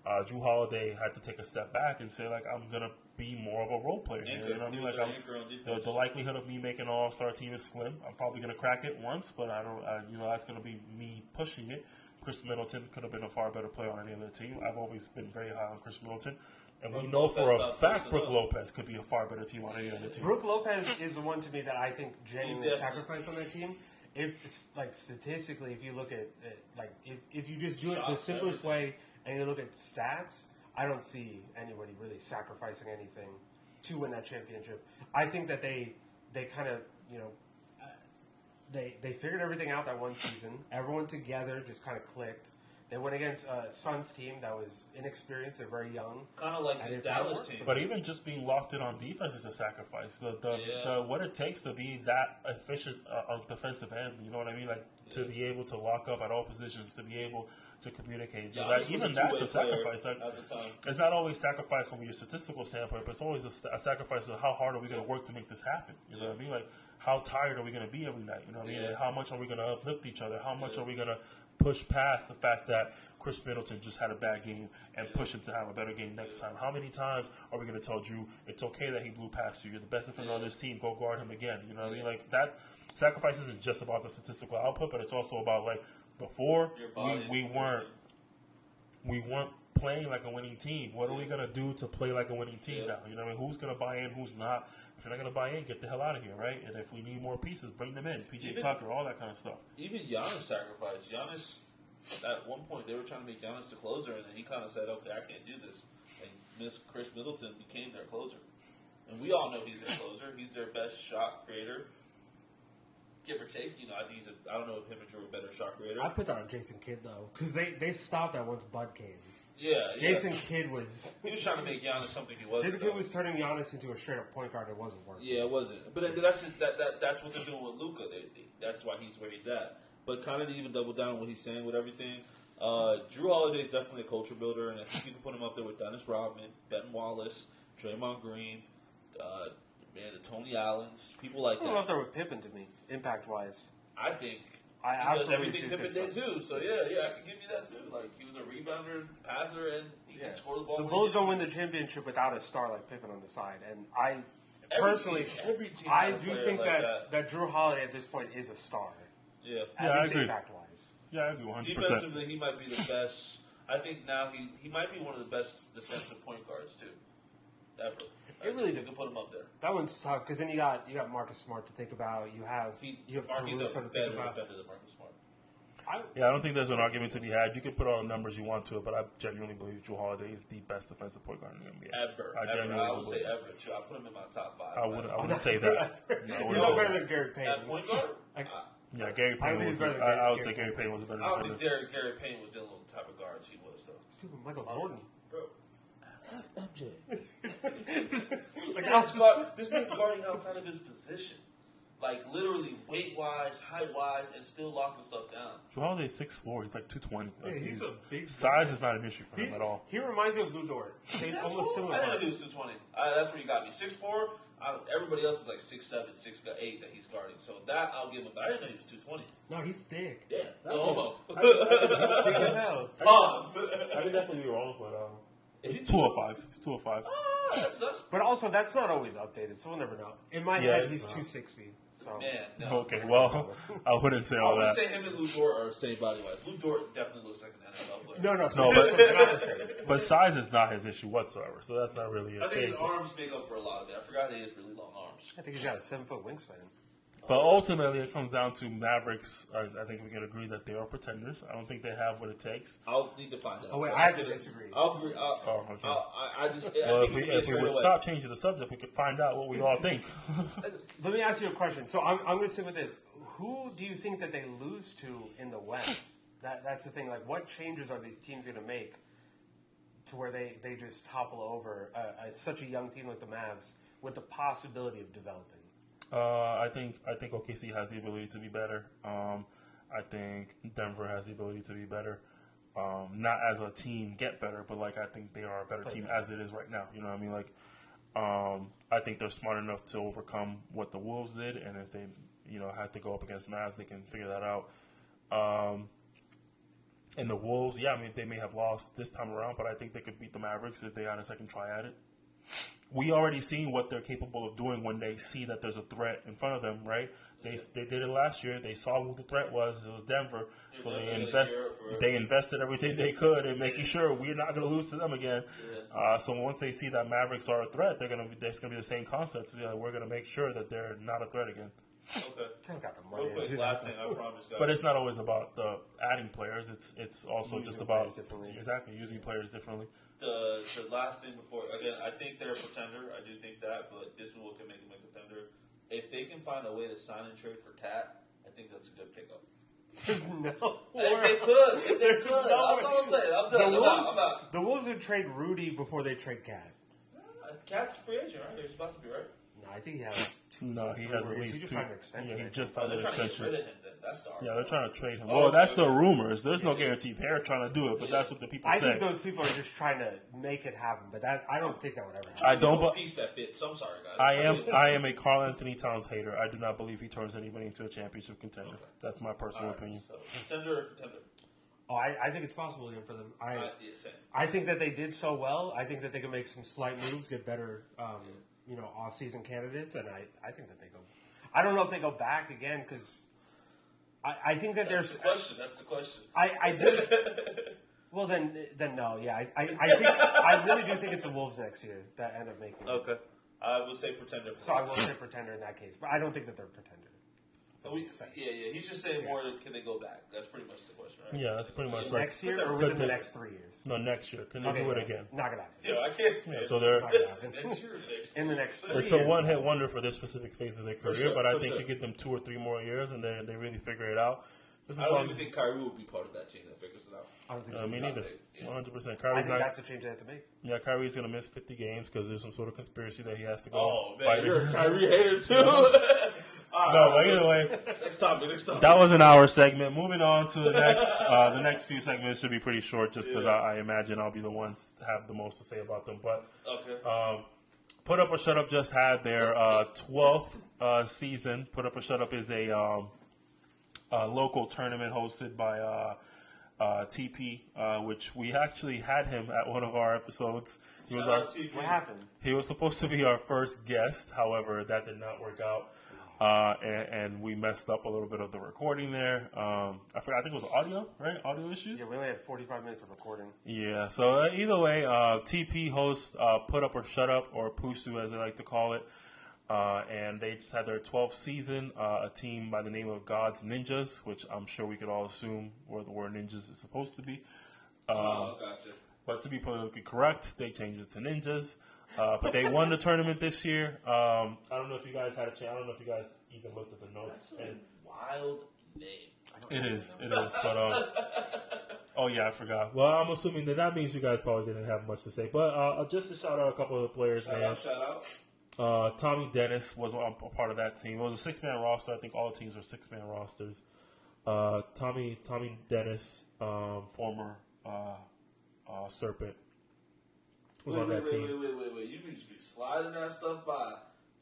Jrue Holiday had to take a step back and say, like, I'm going to be more of a role player. You know what I mean? Like, the likelihood of me making an all-star team is slim. I'm probably going to crack it once, but that's going to be me pushing it. Chris Middleton could have been a far better player on any other team. I've always been very high on Chris Middleton. And we know for a fact Brooke Lopez could be a far better team on any other team. Brooke Lopez is the one to me that I think genuinely sacrificed on that team. If, like, statistically, if you look at like, if you just do it the simplest way, and you look at stats, I don't see anybody really sacrificing anything to win that championship. I think that they kind of, they figured everything out that one season. Everyone together just kind of clicked. They went against a Suns team that was inexperienced. They're very young. Kind of like this Dallas team. But even just being locked in on defense is a sacrifice. The what it takes to be that efficient on defensive end, you know what I mean? Like to be able to lock up at all positions, to be able to communicate. Yeah, that's a sacrifice. Like, at the time. It's not always sacrifice from your statistical standpoint, but it's always a sacrifice of how hard are we going to work to make this happen. You know what I mean? Like how tired are we going to be every night? You know what I mean? Like, how much are we going to uplift each other? How much are we going to push past the fact that Chris Middleton just had a bad game and push him to have a better game next time? How many times are we going to tell Jrue it's okay that he blew past you? You're the best defender on this team. Go guard him again. You know what I mean? Like that sacrifice isn't just about the statistical output, but it's also about like before we weren't playing like a winning team. What are we gonna do to play like a winning team now? You know what I mean? Who's gonna buy in? Who's not? If you're not gonna buy in, get the hell out of here, right? And if we need more pieces, bring them in. PJ Tucker, all that kind of stuff. Even Giannis sacrificed. Giannis, at one point, they were trying to make Giannis the closer, and then he kind of said, "Okay, I can't do this." And Chris Middleton became their closer, and we all know he's their closer. He's their best shot creator. give or take. I think I don't know if him and Drew are better shot creator. I put that on Jason Kidd though, because they stopped that once Bud came. Yeah, Jason Kidd was. He was trying to make Giannis something he wasn't. Jason Kidd was turning Giannis into a straight up point guard. It wasn't working. Yeah, it wasn't. But that's what they're doing with Luka. That's why he's where he's at. But kind of to even double down on what he's saying with everything, Drew Holiday's definitely a culture builder, and I think you can put him up there with Dennis Rodman, Ben Wallace, Draymond Green, the Tony Allens, people like that. I'm up there with Pippen to me, impact wise. I think I he does absolutely everything Pippen did too. So yeah, I can give you that too. Like he was a rebounder, passer, and he can score the ball. The Bulls don't win the championship without a star like Pippen on the side, and every team I do think like that Drew Holiday at this point is a star. Yeah, I agree. Impact wise. Yeah, I agree 100%. Defensively, he might be the best. I think now he might be one of the best defensive point guards too, ever. It really did. You can put him up there. That one's tough because then you got Marcus Smart to think about. You have Caruso to think about. Defender than Marcus Smart. I don't think there's an argument to be had. You can put all the numbers you want to it, but I genuinely believe Drew Holiday is the best defensive point guard in the NBA. Ever. I would say ever too. I put him in my top 5. I wouldn't say that. He's not better than Gary Payton. At point guard? Yeah, Gary Payton was. I would say Gary Payton was a better defender. I don't think Gary Payton was dealing with the type of guards he was though. Stupid Michael Jordan. Bro. MJ. This man's guarding outside of his position. Like, literally, weight-wise, height-wise, and still locking stuff down. Drew Holiday's 6'4". He's like 220. Yeah, he's a big size is not an issue for him at all. He reminds me of Lou Dort. Almost similar. I didn't know he was 220. That's where you got me. 6'4". Everybody else is like 6'7", 6'8" that he's guarding. So that I'll give him. But I didn't know he was 220. No, he's thick. Damn. No homo. He's thick as hell. Pause. I could definitely be wrong, but he's 205. He's 205. But also, that's not always updated, so we'll never know. In my head, he's 260. So. Man, no. Okay, well, I wouldn't say all that. I would say him and Lou Dort are same body-wise. Lou Dort definitely looks like an NFL player. No, that's but size is not his issue whatsoever, so that's not really a I think thing. his arms make up for a lot of it. I forgot he has really long arms. I think he's got a 7-foot wingspan. But ultimately, it comes down to Mavericks. I think we can agree that they are pretenders. I don't think they have what it takes. I'll need to find out. Oh, wait, I have to disagree. I'll agree. Okay. I just... Well, if we would stop changing the subject, we could find out what we all think. Let me ask you a question. So I'm going to sit with this. Who do you think that they lose to in the West? That's the thing. Like, what changes are these teams going to make to where they just topple over such a young team like the Mavs with the possibility of developing? I think OKC has the ability to be better. I think Denver has the ability to be better. Not as a team get better, but I think they are a better team as it is right now. You know what I mean? I think they're smart enough to overcome what the Wolves did, and if they had to go up against Mavs, they can figure that out. And the Wolves, they may have lost this time around, but I think they could beat the Mavericks if they had a second try at it. We already seen what they're capable of doing when they see that there's a threat in front of them, right? They did it last year. They saw who the threat was. It was Denver. So they invested everything they could in making sure we're not going to lose to them again. Yeah. So once they see that Mavericks are a threat, there's going to be the same concept. So, we're going to make sure that they're not a threat again. Okay. Got the money. Real quick, last thing I promise, guys. But it's not always about the adding players. It's also using just about using players differently. The last thing before, again, I think they're a pretender. I do think that, but this is what can make them a contender. If they can find a way to sign and trade for Cat, I think that's a good pickup. There's no If they could. That's all I'm saying. I'm done. The Wolves would trade Rudy before they trade Cat. Cat's free agent, right? He's about to be, right? No, I think he has No, he has at least he just signed an extension. Yeah, he just signed an extension. They're trying to get rid of him then. That's the argument. Yeah, they're trying to trade him. Well, that's the rumors. There's no guarantee they're trying to do it, but that's what the people say. I think those people are just trying to make it happen, but I don't think that would ever happen. I don't. Piece that fits. I'm sorry, guys. I am a Karl Anthony Towns hater. I do not believe he turns anybody into a championship contender. Okay. That's my personal opinion. So, contender or contender? Oh, I think it's possible again for them. I think that they did so well. I think that they can make some slight moves, get better, off-season candidates, and I think that they go. I don't know if they go back again because I think that That's the question. I did. Well, then no. Yeah, I really do think it's the Wolves next year that end up making it. Okay. I will say pretender. So I will say pretender in that case, but I don't think that they're pretender. So he's just saying more. Can they go back? That's pretty much the question, right? Yeah, that's pretty much like next year or within the next 3 years. No, next year. Can they do it again? Not gonna happen. Yeah, I can't say it. So they're Next year, in the next 3 it's years. a one-hit wonder for this specific phase of their career, sure, but I for think sure. you get them 2 or 3 more years, and they really figure it out. I don't even think Kyrie will be part of that team that figures it out. I don't think so. Me neither. Yeah. 100%. I Kyrie's think not. that's a change they have to make. Yeah, Kyrie's gonna miss 50 games because there's some sort of conspiracy that he has to go. Oh man, fight you're a it. Kyrie hater too. No, but either way, Next topic. that was an hour segment. Moving on to the next. The next few segments should be pretty short, just because I imagine I'll be the ones to have the most to say about them. But Okay. Put Up or Shut Up just had their 12th season. Put Up or Shut Up is a local tournament hosted by TP, which we actually had him at one of our episodes. He was our, What happened? he was supposed to be our first guest. However, that did not work out. And we messed up a little bit of the recording there. I think it was audio, right? Audio issues? Yeah, we only had 45 minutes of recording. Yeah, so either way, TP hosts Put Up or Shut Up, or Pusu as they like to call it. And they just had their 12th season, a team by the name of God's Ninjas, which I'm sure we could all assume where the word ninjas is supposed to be. Gotcha. But to be politically correct, they changed it to Ninjas. But they won the tournament this year. I don't know if you guys had a chance. I don't know if you guys even looked at the notes. That's a wild name. It is. But oh yeah, I forgot. Well, I'm assuming that means you guys probably didn't have much to say. But just to shout out a couple of the players, man. Shout out. Tommy Dennis was a part of that team. It was a 6-man roster. I think all teams are 6-man rosters. Tommy Dennis, former Serpent, was on that team. Wait. You just be sliding that stuff by.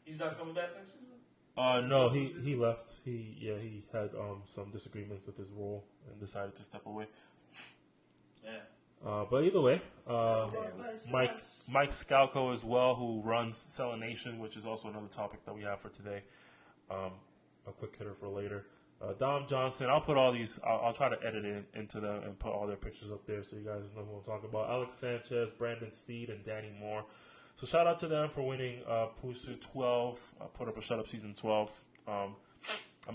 He's not coming back next season? No, he left. He had some disagreements with his role and decided to step away. Yeah. But either way, Mike Scalco as well, who runs Selling Nation, which is also another topic that we have for today. A quick hitter for later. Dom Johnson. I'll put all these. I'll try to edit it into them and put all their pictures up there so you guys know who I'm talking about. Alex Sanchez, Brandon Seed, and Danny Moore. So shout out to them for winning Pusu 12. Put Up or Shut Up season 12. I'm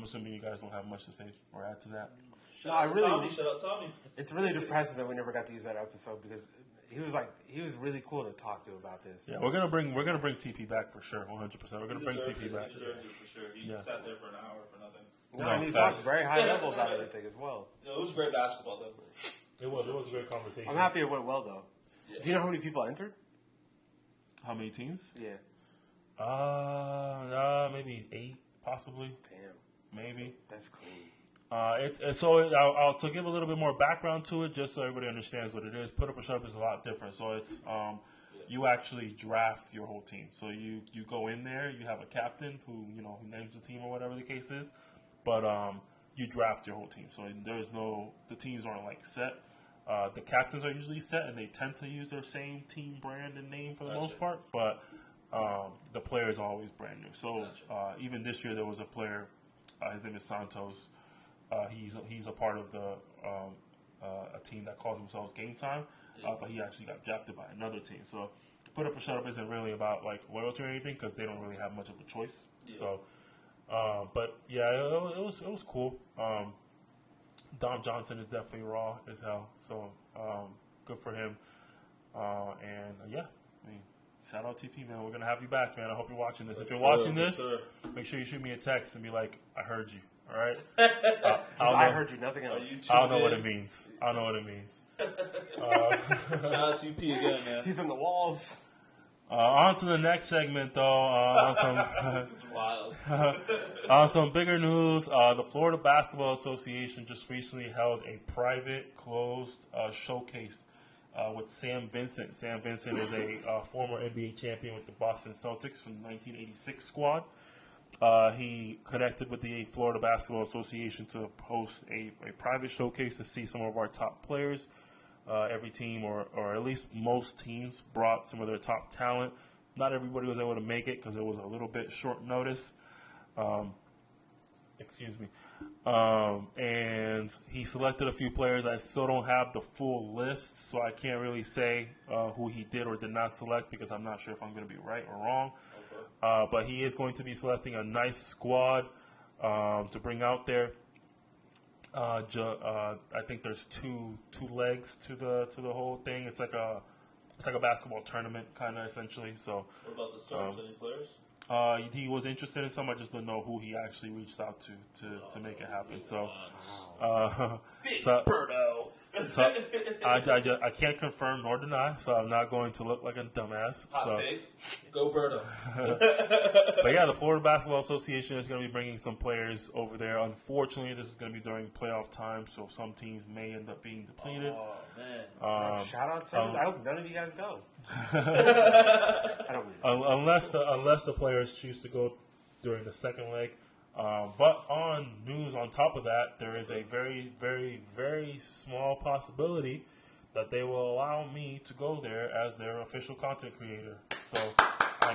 assuming you guys don't have much to say or add to that. Shout out Tommy. It's really depressing that we never got to use that episode because he was really cool to talk to about this. Yeah, we're gonna bring TP back for sure, 100%. We're gonna bring TP back. He deserves it for sure. He sat there for an hour for nothing. No, and he talked very high level about everything as well. It was great basketball though. It was a great conversation. I'm happy it went well though. Yeah. Do you know how many people entered? How many teams? Yeah. Maybe 8, possibly. Damn. Maybe. That's clean. I'll to give a little bit more background to it, just so everybody understands what it is. Put Up or Shut Up is a lot different. So it's you actually draft your whole team. So you go in there, you have a captain who names the team or whatever the case is, but you draft your whole team. So the teams aren't like set. The captains are usually set, and they tend to use their same team brand and name for the most part. But the player is always brand new. So even this year, there was a player. His name is Santos. He's a part of a team that calls themselves Game Time, but he actually got drafted by another team. So Put Up or Shut Up isn't really about like loyalty or anything because they don't really have much of a choice. Yeah. So, but yeah, it was cool. Dom Johnson is definitely raw as hell. So good for him. Shout out TP, man. We're gonna have you back, man. I hope you're watching this. If you're watching this, make sure you shoot me a text and be like, "I heard you." All right. I heard you. Nothing else. I don't know what it means. Shout out to TP again, man. He's in the walls. On to the next segment, though. This is wild. On some bigger news, the Florida Basketball Association just recently held a private, closed showcase with Sam Vincent. Sam Vincent is a former NBA champion with the Boston Celtics from the 1986 squad. He connected with the Florida Basketball Association to host a private showcase to see some of our top players. Every team, or at least most teams, brought some of their top talent. Not everybody was able to make it because it was a little bit short notice. And he selected a few players. I still don't have the full list, so I can't really say who he did or did not select because I'm not sure if I'm going to be right or wrong. But he is going to be selecting a nice squad to bring out there. I think there's two legs to the whole thing. It's like a basketball tournament kind of essentially. So What about the Serbs? Any players? he was interested in some. I just don't know who he actually reached out to make it happen. So, Big so, Birdo. so I can't confirm nor deny. So I'm not going to look like a dumbass. Hot So. take. Go Birdo. But yeah, the Florida Basketball Association is going to be bringing some players over there. Unfortunately, this is going to be during playoff time, so some teams may end up being depleted. Oh man! Shout out to I hope none of you guys go. I don't mean Unless the players choose to go during the second leg. But on news on top of that, there is a very, very, very small possibility that they will allow me to go there as their official content creator. So I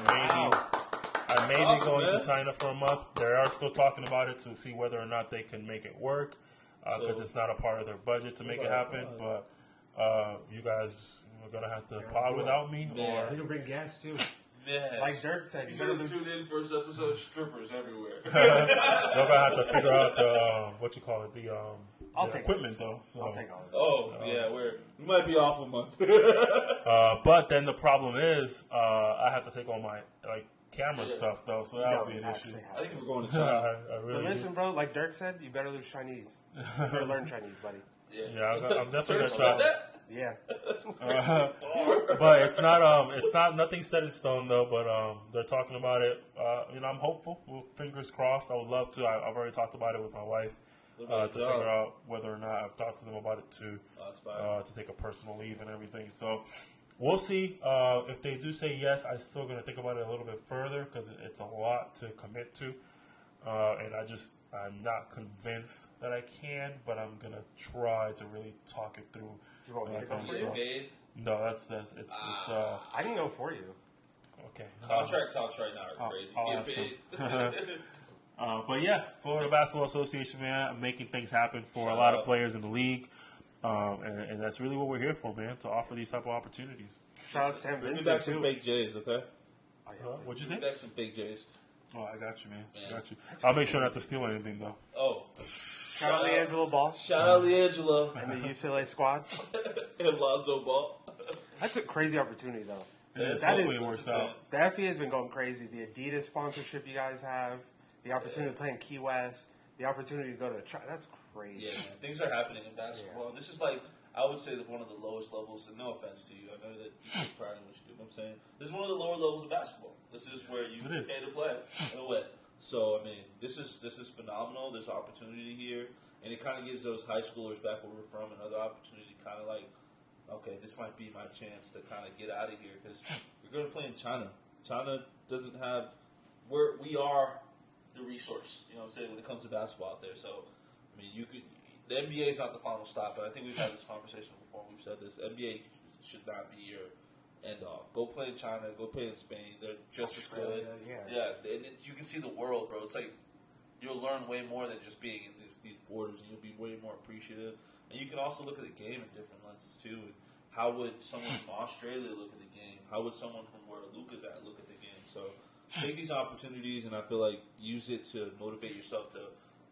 may be going to China for a month. They are still talking about it to see whether or not they can make it work because it's not a part of their budget to make it happen. But you guys are going to have to pod without me. or we can bring guests too. Man. Like Dirk said, He's going to tune in for his episode. Strippers everywhere. They're going to have to figure out the I'll the take equipment those. though. So. I'll take all of it. Oh yeah, we might be off a month. But then the problem is I have to take all my camera stuff though, so that would be an issue. I think we're going to China. I really But listen, bro, like Dirk said, you better lose Chinese. You better learn Chinese, buddy. Yeah, I'm definitely gonna Said try. that? Yeah. But it's not nothing set in stone though. But they're talking about it. I'm hopeful. Fingers crossed. I would love to. I've already talked about it with my wife to figure out whether or not I've talked to them about it too. That's fine. To take a personal leave and everything. So we'll see. If they do say yes, I'm still gonna think about it a little bit further because it's a lot to commit to. And I'm not convinced that I can, but I'm gonna try to really talk it through. Do you want me to go for Get you? paid? No, it's I can go for you. okay. Contract talks right now are crazy. I'll Get ask paid. But yeah, Florida Basketball Association, man, making things happen for a lot of players in the league, and that's really what we're here for, man, to offer these type of opportunities. Shout out to Sam Bring me Vincent, back some too. fake J's, okay? What'd you Bring say? me back some fake J's. Oh, I got you, man. I Man. got you. I'll make sure not to steal anything, though. Oh. Shout out LiAngelo Ball Shout out LiAngelo and the UCLA squad. and Lonzo Ball. That's a crazy opportunity, though. It is. That Hopefully is- it works out. The FBA has been going crazy. The Adidas sponsorship you guys have, the opportunity to play in Key West, the opportunity to go to that's crazy. Yeah, man. Things are happening in basketball. This is like, I would say, one of the lowest levels, and no offense to you. I know that you take pride in what you do, but I'm saying this is one of the lower levels of basketball. This is where you pay to play in a way. So, I mean, this is phenomenal. There's opportunity here, and it kind of gives those high schoolers back where we're from another opportunity to kind of like, okay, this might be my chance to kind of get out of here because you're going to play in China. China doesn't have where we are the resource, you know what I'm saying, when it comes to basketball out there. So, I mean, the NBA is not the final stop, but I think we've had this conversation before. We've said this. NBA should not be your end all. Go play in China. Go play in Spain. They're just as good. Yeah. And you can see the world, bro. It's like you'll learn way more than just being in these borders, and you'll be way more appreciative. And you can also look at the game in different lenses too. And how would someone from Australia look at the game? How would someone from where Luca's at look at the game? So take these opportunities, and I feel like use it to motivate yourself to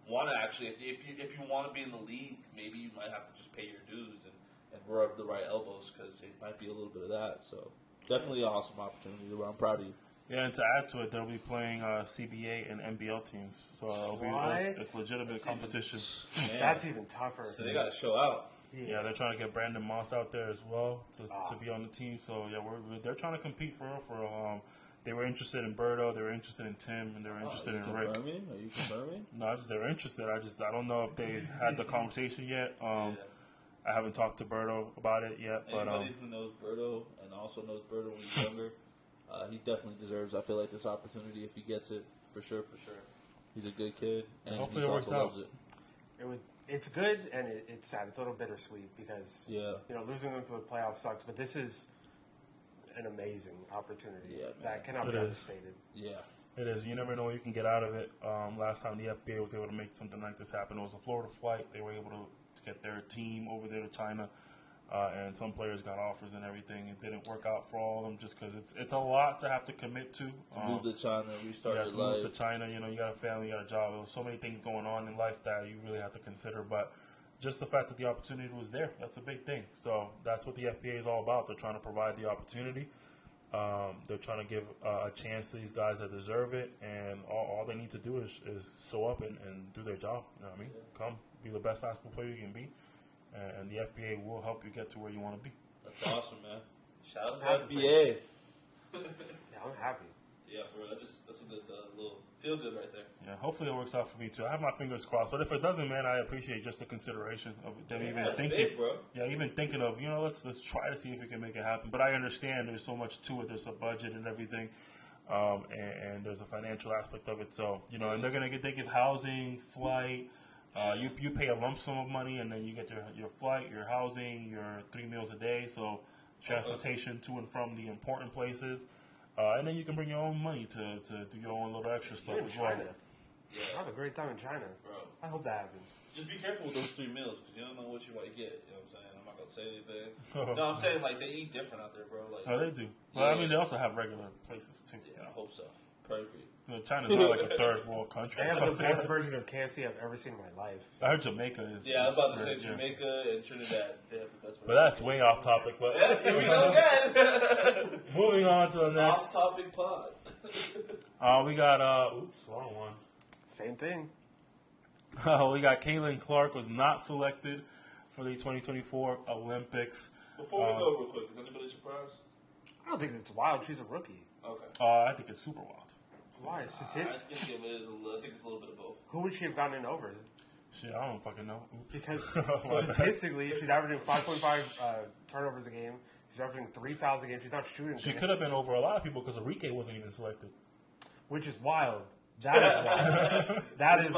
want to actually. If you want to be in the league, maybe you might have to just pay your dues and rub the right elbows because it might be a little bit of that. So definitely an awesome opportunity. I'm proud of you. Yeah, and to add to it, they'll be playing CBA and NBL teams, so it's legitimate competition. That's even tougher. So they got to show out. Yeah, they're trying to get Brandon Moss out there as well to be on the team. So yeah, they're trying to compete for real. They were interested in Berto, they were interested in Tim, and they were interested in Rick. Are you confirming? No, they were interested. I don't know if they had the conversation yet. I haven't talked to Berto about it yet. Anybody who knows Berto and also knows Berto when he's younger, he definitely deserves, I feel like, this opportunity if he gets it, for sure. He's a good kid, and hopefully he it works also out. loves it. It's good and it's sad. It's a little bittersweet because losing them for the playoffs sucks. But this is an amazing opportunity that cannot be understated. Yeah, it is. You never know what you can get out of it. Last time the FBA was able to make something like this happen, it was a Florida flight. They were able to get their team over there to China. And some players got offers and everything. It didn't work out for all of them just because it's a lot to have to commit to. Move to China, restart your life. Move to China. You know, you got a family, you got a job. There's so many things going on in life that you really have to consider. But just the fact that the opportunity was there, that's a big thing. So that's what the FBA is all about. They're trying to provide the opportunity. They're trying to give a chance to these guys that deserve it. And all they need to do is show up and do their job. You know what I mean? Yeah. Come, be the best basketball player you can be. And the FBA will help you get to where you want to be. That's awesome, man. Shout out to FBA. Yeah, I'm happy. Yeah, for real. That's a good little feel good right there. Yeah, hopefully it works out for me too. I have my fingers crossed. But if it doesn't, man, I appreciate just the consideration of them even thinking. Big, bro. Yeah, even thinking of, let's try to see if we can make it happen. But I understand there's so much to it. There's a budget and everything. And there's a financial aspect of it. So, and they give housing, flight. You pay a lump sum of money, and then you get your flight, your housing, your 3 meals a day, so transportation to and from the important places, and then you can bring your own money to do your own little extra stuff as well. China. Yeah. I have a great time in China, bro. I hope that happens. Just be careful with those 3 meals because you don't know what you might get. You know what I'm saying? I'm not gonna say anything. No, I'm saying like they eat different out there, bro. Like, oh, they do. Well, I mean, they also have regular places too. Yeah, I hope so. Pray for you. China's not like a third world country. They have the best version of KFC I've ever seen in my life. So. I heard Jamaica is. Yeah, I was about to say Jamaica and Trinidad. They have the best version. But that's way off topic. But yeah, here we go again. Moving on to the next off-topic pod. We got wrong one. Same thing. We got Caitlin Clark was not selected for the 2024 Olympics. Before we go real quick, is anybody surprised? I don't think it's wild. She's a rookie. Okay. I think it's super wild. Why? I think it's a little bit of both. Who would she have gotten in over? Shit, I don't fucking know. Oops. Because statistically, she's averaging 5.5 turnovers a game. She's averaging 3 fouls a game. She's not shooting. She could have been over a lot of people because Enrique wasn't even selected. Which is wild. That is wild. That is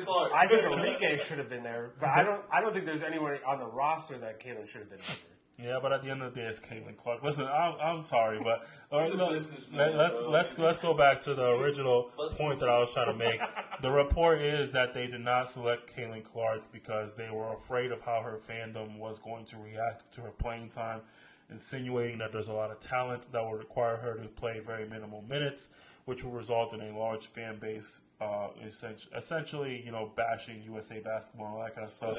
wild. I think Enrique should have been there, but I don't think there's anyone on the roster that Caitlin should have been over. Yeah, but at the end of the day, it's Caitlin Clark. Listen, I'm sorry, but let's go back to the original point that I was trying to make. The report is that they did not select Caitlin Clark because they were afraid of how her fandom was going to react to her playing time, insinuating that there's a lot of talent that will require her to play very minimal minutes, which will result in a large fan base, essentially, bashing USA basketball and all that kind of stuff.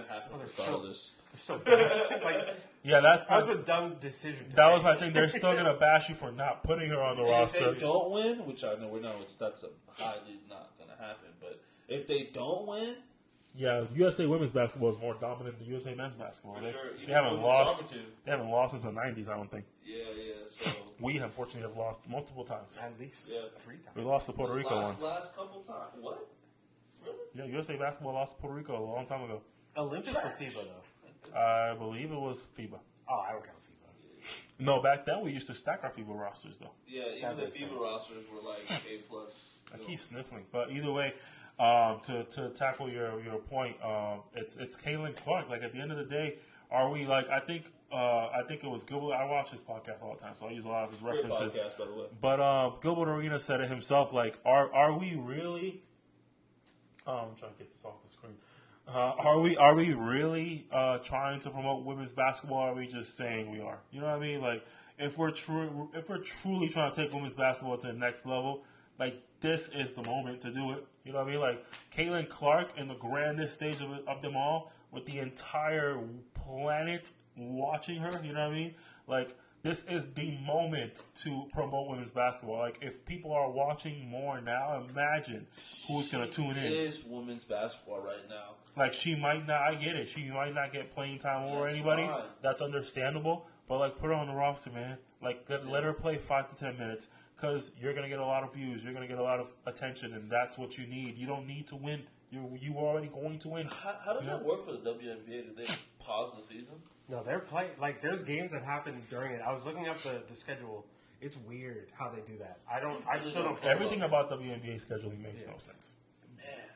They're so dumb. Yeah, that was a dumb decision. That was my thing. They're still gonna bash you for not putting her on the roster. If they don't win, which I know that's highly not gonna happen, but if they don't win, yeah, USA women's basketball is more dominant than USA men's basketball. For sure. They haven't lost. They haven't lost since the '90s. I don't think. Yeah. So we unfortunately have lost multiple times. At least 3 times. We lost to Puerto Rico once. Last couple times. What? Really? Yeah, USA basketball lost to Puerto Rico a long time ago. Olympics or FIBA though? I believe it was FIBA. Oh, I don't count FIBA. No, back then we used to stack our FIBA rosters though. Yeah, even the FIBA rosters were like A+. I keep sniffling, but either way, to tackle your point, it's Caitlin Clark. Like at the end of the day, are we like? I think it was Gilbert. I watch his podcast all the time, so I use a lot of his references. Great podcast, by the way. But Gilbert Arenas said it himself. Like, are we really? I'm trying to get this off the screen. Are we really trying to promote women's basketball? Or are we just saying we are? You know what I mean? Like, if we're truly trying to take women's basketball to the next level, like this is the moment to do it. You know what I mean? Like Caitlin Clark in the grandest stage of them all, with the entire planet watching her. You know what I mean? Like this is the moment to promote women's basketball. Like if people are watching more now, imagine who's going to tune in. It is women's basketball right now. Like she might not. I get it. She might not get playing time over anybody. Fine. That's understandable. But like, put her on the roster, man. Like, let her play 5 to 10 minutes because you're gonna get a lot of views. You're gonna get a lot of attention, and that's what you need. You don't need to win. You are already going to win. How does that work for the WNBA? Do they pause the season? No, they're playing. Like, there's games that happen during it. I was looking up the schedule. It's weird how they do that. I still don't. Everything about WNBA scheduling makes no sense.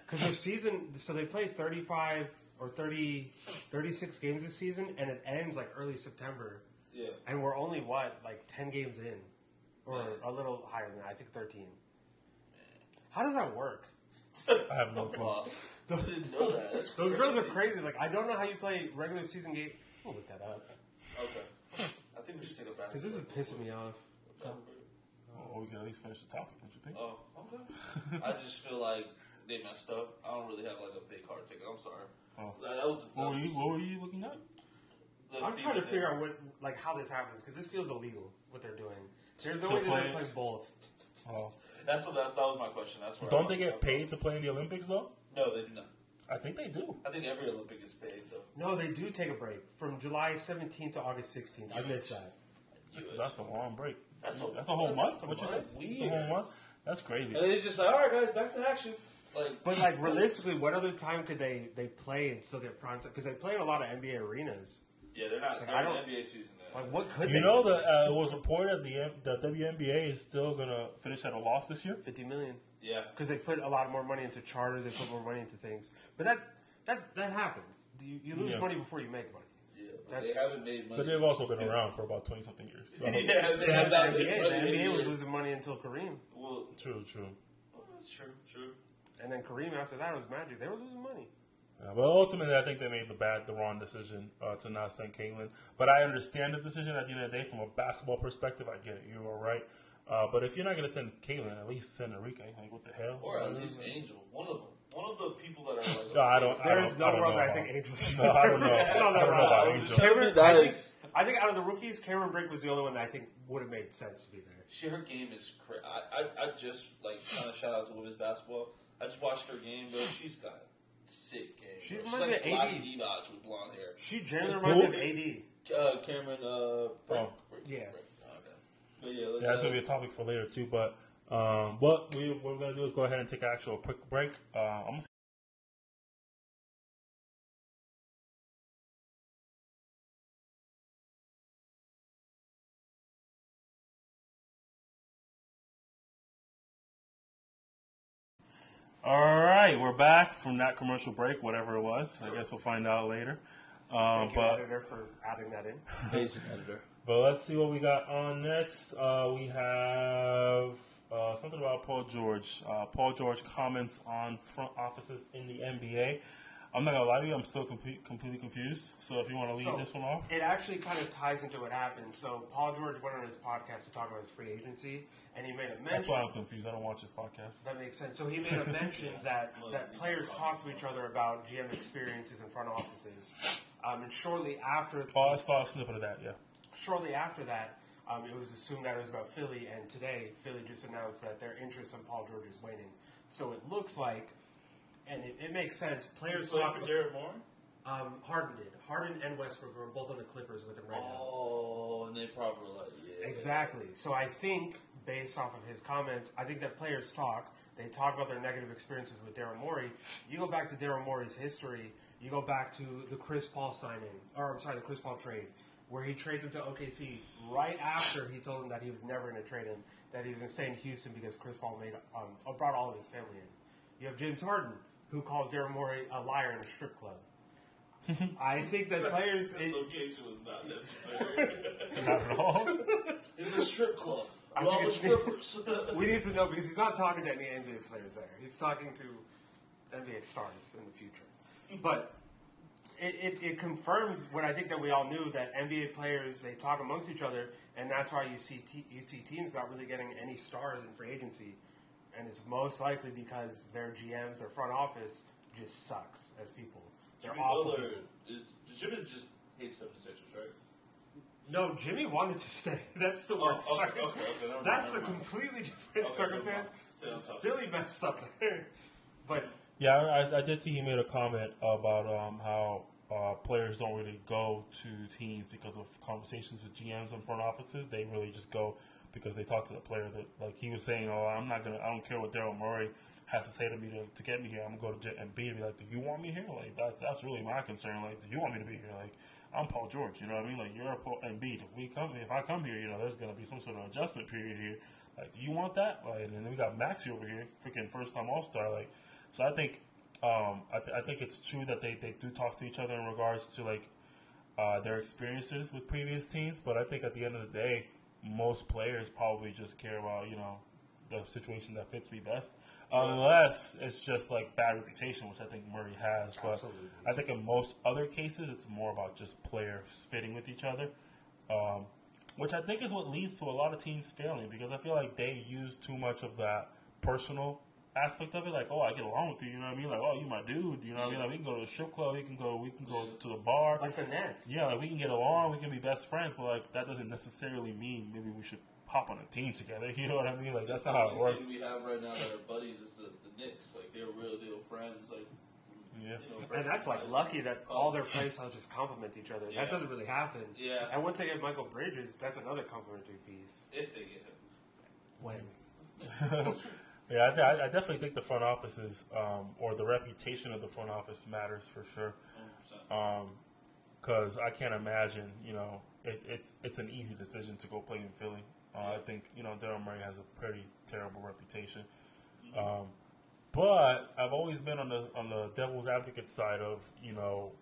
Because their season, so they play 35 or 36 games this season, and it ends like early September. Yeah. And we're only, 10 games in? Or a little higher than that. I think 13. How does that work? I have no clue. I didn't know that. Those girls are crazy. Like, I don't know how you play regular season game. We'll look that up. Because this is pissing me off. Oh, we can at least finish the topic, don't you think? Oh, okay. I just feel like they messed up. I don't really have like a big hard ticket. I'm sorry. Oh. What were you looking at? I'm trying to figure out how this happens because this feels illegal what they're doing. There's no way they're going to play both. Oh. That was my question. That's where don't they get paid to play in the Olympics though? No, they do not. I think they do. I think every Olympic is paid though. No, they do take a break from July 17th to August 16th. I missed that. That's a long break. That's a whole month. What you said? It's a whole month. That's crazy. And it's just like, all right, guys, back to action. But realistically, what other time could they play and still get prime time? Because they play in a lot of NBA arenas. Yeah, they're not. They're in NBA season now. Like, what could it was reported the WNBA is still gonna finish at a loss this year. $50 million. Yeah, because they put a lot more money into charters. They put more money into things. But that happens. You lose money before you make money. Yeah, they haven't made money. But they've also been around for about 20-something years. So. Yeah, they have not made money. The NBA was losing money until Kareem. Well, true. Well, that's true. And then Kareem after that was Magic. They were losing money. Yeah, but ultimately, I think they made the wrong decision to not send Caitlin. But I understand the decision at the end of the day from a basketball perspective. I get it. You are right. But if you're not going to send Caitlin, at least send Enrique. Like, what the hell? Or at least Angel. One of them. One of the people that are like... No, I don't. There's no world I think Angel. No, I don't know. I don't know about Angel. I think out of the rookies, Cameron Brink was the only one that I think would have made sense to be there. Her game is crazy. I just kind of shout out to women's basketball. I just watched her game, bro. She's got sick game. She's like Blondie Divac with blonde hair. She generally reminds me of AD. Cameron. Yeah. But yeah, that's gonna be a topic for later too. But what we're gonna do is go ahead and take a quick break. I'm gonna All right, we're back from that commercial break, whatever it was. I guess we'll find out later. Thank you, editor, for adding that in. Basic editor. But let's see what we got on next. We have something about Paul George. Paul George comments on front offices in the NBA. I'm not going to lie to you, I'm still completely confused. So if you want to lead this one off. It actually kind of ties into what happened. So Paul George went on his podcast to talk about his free agency, and he made a mention. That's why I'm confused. I don't watch his podcast. That makes sense. So he made a mention that players talk to each other about GM experiences in front offices. And shortly after... I saw a snippet of that, yeah. Shortly after that, it was assumed that it was about Philly, and today Philly just announced that their interest in Paul George is waning. So it looks like, and it makes sense, players talk for Jared Moore? Harden did. Harden and Westbrook were both on the Clippers with him right now. Oh, and they probably were like, yeah. Exactly. So I think, based off of his comments, I think that players talk. They talk about their negative experiences with Daryl Morey. You go back to Daryl Morey's history. You go back to the Chris Paul the Chris Paul trade, where he trades him to OKC right after he told him that he was never going to trade him, that he was going to stay in Houston because Chris Paul brought all of his family in. You have James Harden, who calls Daryl Morey a liar in a strip club. I think that players... This location was not necessary. Not at all. It's a strip club. We need to know, because he's not talking to any NBA players there. He's talking to NBA stars in the future. But it confirms what I think that we all knew, that NBA players, they talk amongst each other, and that's why you see teams not really getting any stars in free agency. And it's most likely because their GMs, their front office, just sucks as people. They're awful. Jimmy just hates 76ers, right? No, Jimmy wanted to stay. That's the worst part. Okay, that's a completely different circumstance. Philly messed up there. But yeah, I did see he made a comment about how players don't really go to teams because of conversations with GMs and front offices. They really just go because they talk to the player. That, like he was saying, I don't care what Daryl Morey has to say to me to get me here. I'm gonna go to Embiid and be like, do you want me here? Like that's really my concern. Like, do you want me to be here? Like, I'm Paul George. You know what I mean? Like, you're Embiid. If I come here, there's gonna be some sort of adjustment period here. Like, do you want that? Like, and then we got Maxey over here, freaking first time All-Star. Like, so I think I think it's true that they do talk to each other in regards to like their experiences with previous teams. But I think at the end of the day, most players probably just care about the situation that fits me best. Unless it's just like bad reputation, which I think Murray has. But absolutely. I think in most other cases, it's more about just players fitting with each other. which I think is what leads to a lot of teams failing, because I feel like they use too much of that personal aspect of it. Like, oh, I get along with you, you know what I mean? Like, oh, you my dude, you know what I mean? Like, we can go to the strip club, we can go to the bar. Like the Nets. Yeah, like we can get along, we can be best friends, but like that doesn't necessarily mean maybe we should hop on a team together. You know what I mean? Like that's not how it works. The team we have right now that are buddies is the Knicks. Like they're real deal friends. Like, yeah, you know, and that's like lucky that all their players all just complement each other. Yeah. That doesn't really happen. Yeah. And once they get Michael Bridges, that's another complementary piece. If they get him. When? Yeah, I definitely think the front offices, or the reputation of the front office matters for sure. 100%. Because I can't imagine, you know, it's an easy decision to go play in Philly. I think, you know, Daryl Morey has a pretty terrible reputation. But I've always been on the devil's advocate side of, you know,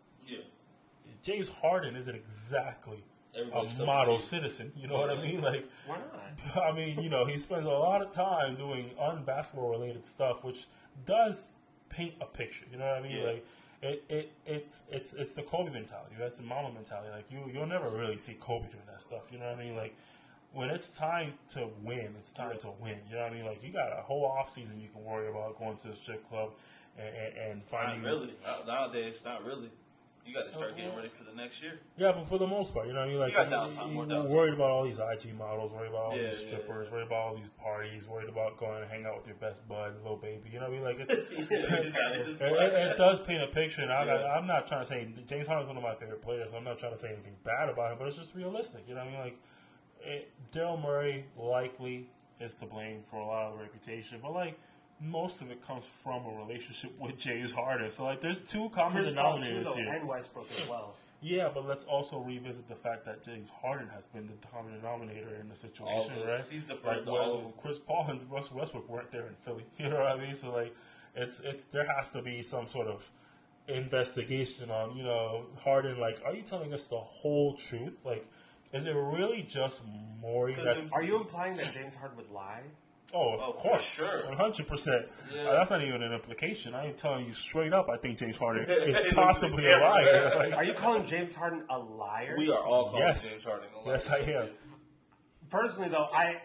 James Harden isn't exactly a model citizen. You know what I mean? Like, why not? I mean, you know, he spends a lot of time doing un-basketball related stuff, which does paint a picture. You know what I mean? Like, it's the Kobe mentality. That's the Mamba mentality. Like, you'll never really see Kobe doing that stuff. You know what I mean? Like, when it's time to win, it's time to win. You know what I mean? Like, you got a whole off season you can worry about going to the strip club and finding. Not really. Nowadays, not really. You got to start getting ready for the next year. Yeah, but for the most part, you know what I mean? Like, you got downtime, more downtime. Worried about all these IG models, worried about all these strippers, worried about all these parties, worried about going and hang out with your best bud, little baby. You know what I mean? Like, it does paint a picture, and I'm not trying to say James Harden's one of my favorite players. So I'm not trying to say anything bad about him, but it's just realistic. You know what I mean? Like, Daryl Morey likely is to blame for a lot of the reputation, but like, most of it comes from a relationship with James Harden. So, like, there's two common denominators here. And Westbrook as well. Yeah, but let's also revisit the fact that James Harden has been the common denominator in the situation, right? He's deferred like, Chris Paul and Russell Westbrook weren't there in Philly. You know what I mean? So, like, it's there has to be some sort of investigation on, you know, Harden. Like, are you telling us the whole truth? Like, is it really just Morey that's... Are you implying that James Harden would lie? Oh, of course. Sure. 100%. Yeah. That's not even an implication. I am telling you straight up, I think James Harden is possibly a liar. Like, are you calling James Harden a liar? We are all calling James Harden a liar. Yes, I am. Personally, though, I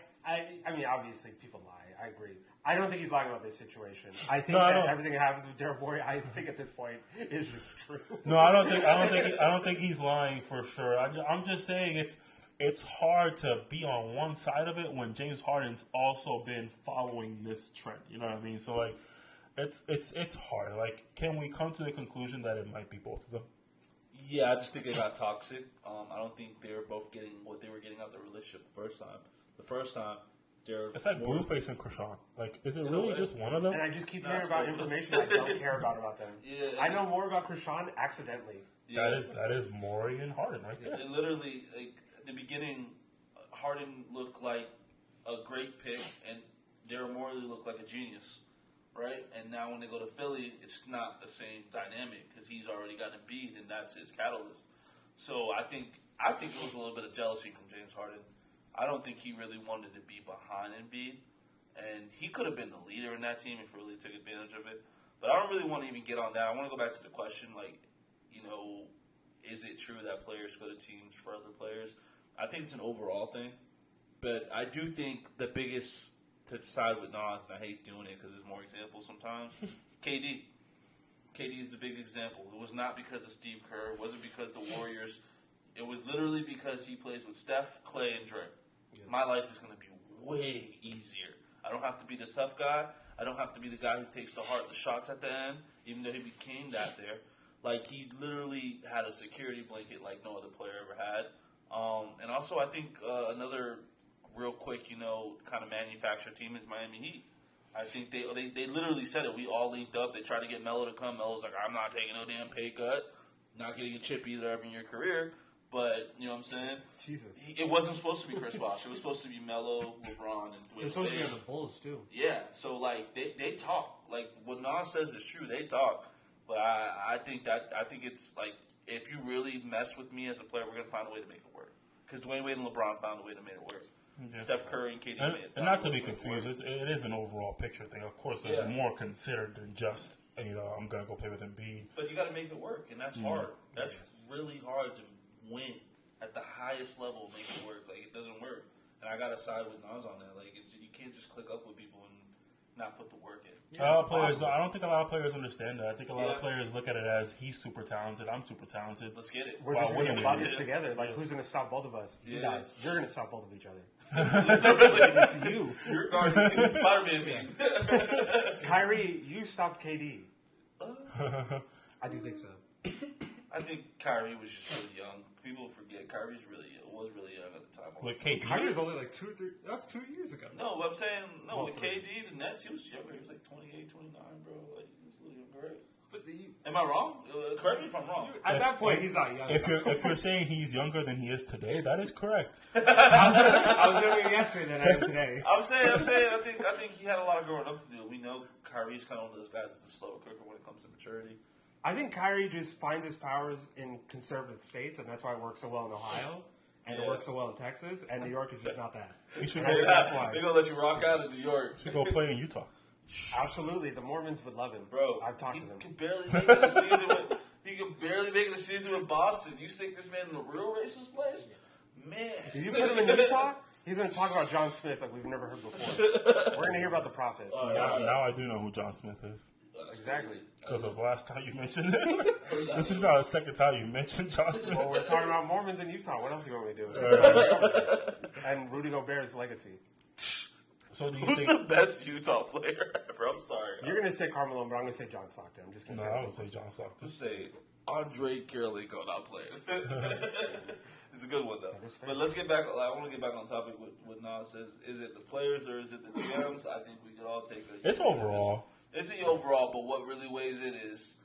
mean, obviously, people lie. I agree. I don't think he's lying about this situation. I think everything that happens with Daryl Morey, I think at this point is just true. No, I don't think he's lying for sure. I'm just saying it's hard to be on one side of it when James Harden's also been following this trend. You know what I mean? So, like, it's hard. Like, can we come to the conclusion that it might be both of them? Yeah, I just think they got toxic. I don't think they were both getting what they were getting out of the relationship the first time. The first time, it's like Blueface and Krishan. Like, is it really just one of them? And I just keep hearing about information I don't care about them. Yeah, I know more about Krishan accidentally. Yeah. That is Morey and Harden right there. And literally, like, at the beginning, Harden looked like a great pick, and Daryl Morey looked like a genius, right? And now when they go to Philly, it's not the same dynamic because he's already got Embiid, and that's his catalyst. So I think it was a little bit of jealousy from James Harden. I don't think he really wanted to be behind Embiid, and he could have been the leader in that team if he really took advantage of it. But I don't really want to even get on that. I want to go back to the question, like, you know, is it true that players go to teams for other players? I think it's an overall thing, but I do think the biggest to side with Nas, and I hate doing it because there's more examples sometimes, KD. KD is the big example. It was not because of Steve Kerr. It wasn't because the Warriors. It was literally because he plays with Steph, Clay, and Dre. Yeah. My life is going to be way easier. I don't have to be the tough guy. I don't have to be the guy who takes the shots at the end, even though he became that there. Like, he literally had a security blanket like no other player ever had. And also, I think another real quick, you know, kind of manufactured team is Miami Heat. I think they literally said it. We all linked up. They tried to get Melo to come. Melo's like, I'm not taking no damn pay cut. Not getting a chip either ever in your career. But, you know what I'm saying? Jesus. It wasn't supposed to be Chris Bosh. It was supposed to be Melo, LeBron, and Dwayne. It was supposed to be on the Bulls, too. Yeah. So, like, they talk. Like, what Nas says is true. They talk. But I think it's, like, if you really mess with me as a player, we're going to find a way to make it work. Because Dwayne Wade and LeBron found a way to make it work. Yeah. Steph Curry and KD made it. And not to be confused, it is an overall picture thing. Of course, there's more considered than just, you know, I'm going to go play with Embiid. But you got to make it work, and that's hard. That's really hard to win. at the highest level make it work. Like, it doesn't work. And I got to side with Nas on that. Like, you can't just click up with people and not put the work in. Yeah, I don't think a lot of players understand that. I think a lot of players look at it as he's super talented, I'm super talented. Let's get it. We're just going to buckets together. Like, who's going to stop both of us? You guys. You're going to stop both of each other. It's you. You're guarding the Spider-Man meme. Kyrie, you stopped KD. I do think so. I think Kyrie was just really young. People forget Kyrie was really young at the time. With KD? Kyrie was only like 2 or 3. That was 2 years ago. No, but I'm saying, with KD, the Nets, he was younger. He was like 28, 29, bro. Like, he was a little younger, right? But am I wrong? Correct me if I'm wrong. At that point, he's not young. If you're saying he's younger than he is today, that is correct. I was younger yesterday than I am today. I'm saying, I think he had a lot of growing up to do. We know Kyrie's kind of one of those guys that's a slower cooker when it comes to maturity. I think Kyrie just finds his powers in conservative states, and that's why it works so well in Ohio, and it works so well in Texas, and New York is just not that. That's why. They're going to let you rock out in New York. Should go play in Utah. Absolutely. The Mormons would love him. Bro, I've talked to them. He can barely make it a season with Boston. You stick this man in a real racist place? Man. If you put him in Utah, he's going to talk about John Smith like we've never heard before. We're going to hear about the prophet. Now I do know who John Smith is. Exactly. Because of last time you mentioned it. This is not the second time you mentioned John Smith. Well, we're talking about Mormons in Utah. What else are you going to do? And Rudy Gobert's legacy. So who's the best Utah player ever? I'm sorry. You're going to say Carmelo, but I'm going to say John Stockton. I'm just going to say I would say John Stockton. Just say Andre Kirilenko not playing. It's a good one, though. But let's get back. I want to get back on topic with what Nas says. Is it the players or is it the GMs? I think we could all take a... It's overall. It's the overall, but what really weighs it is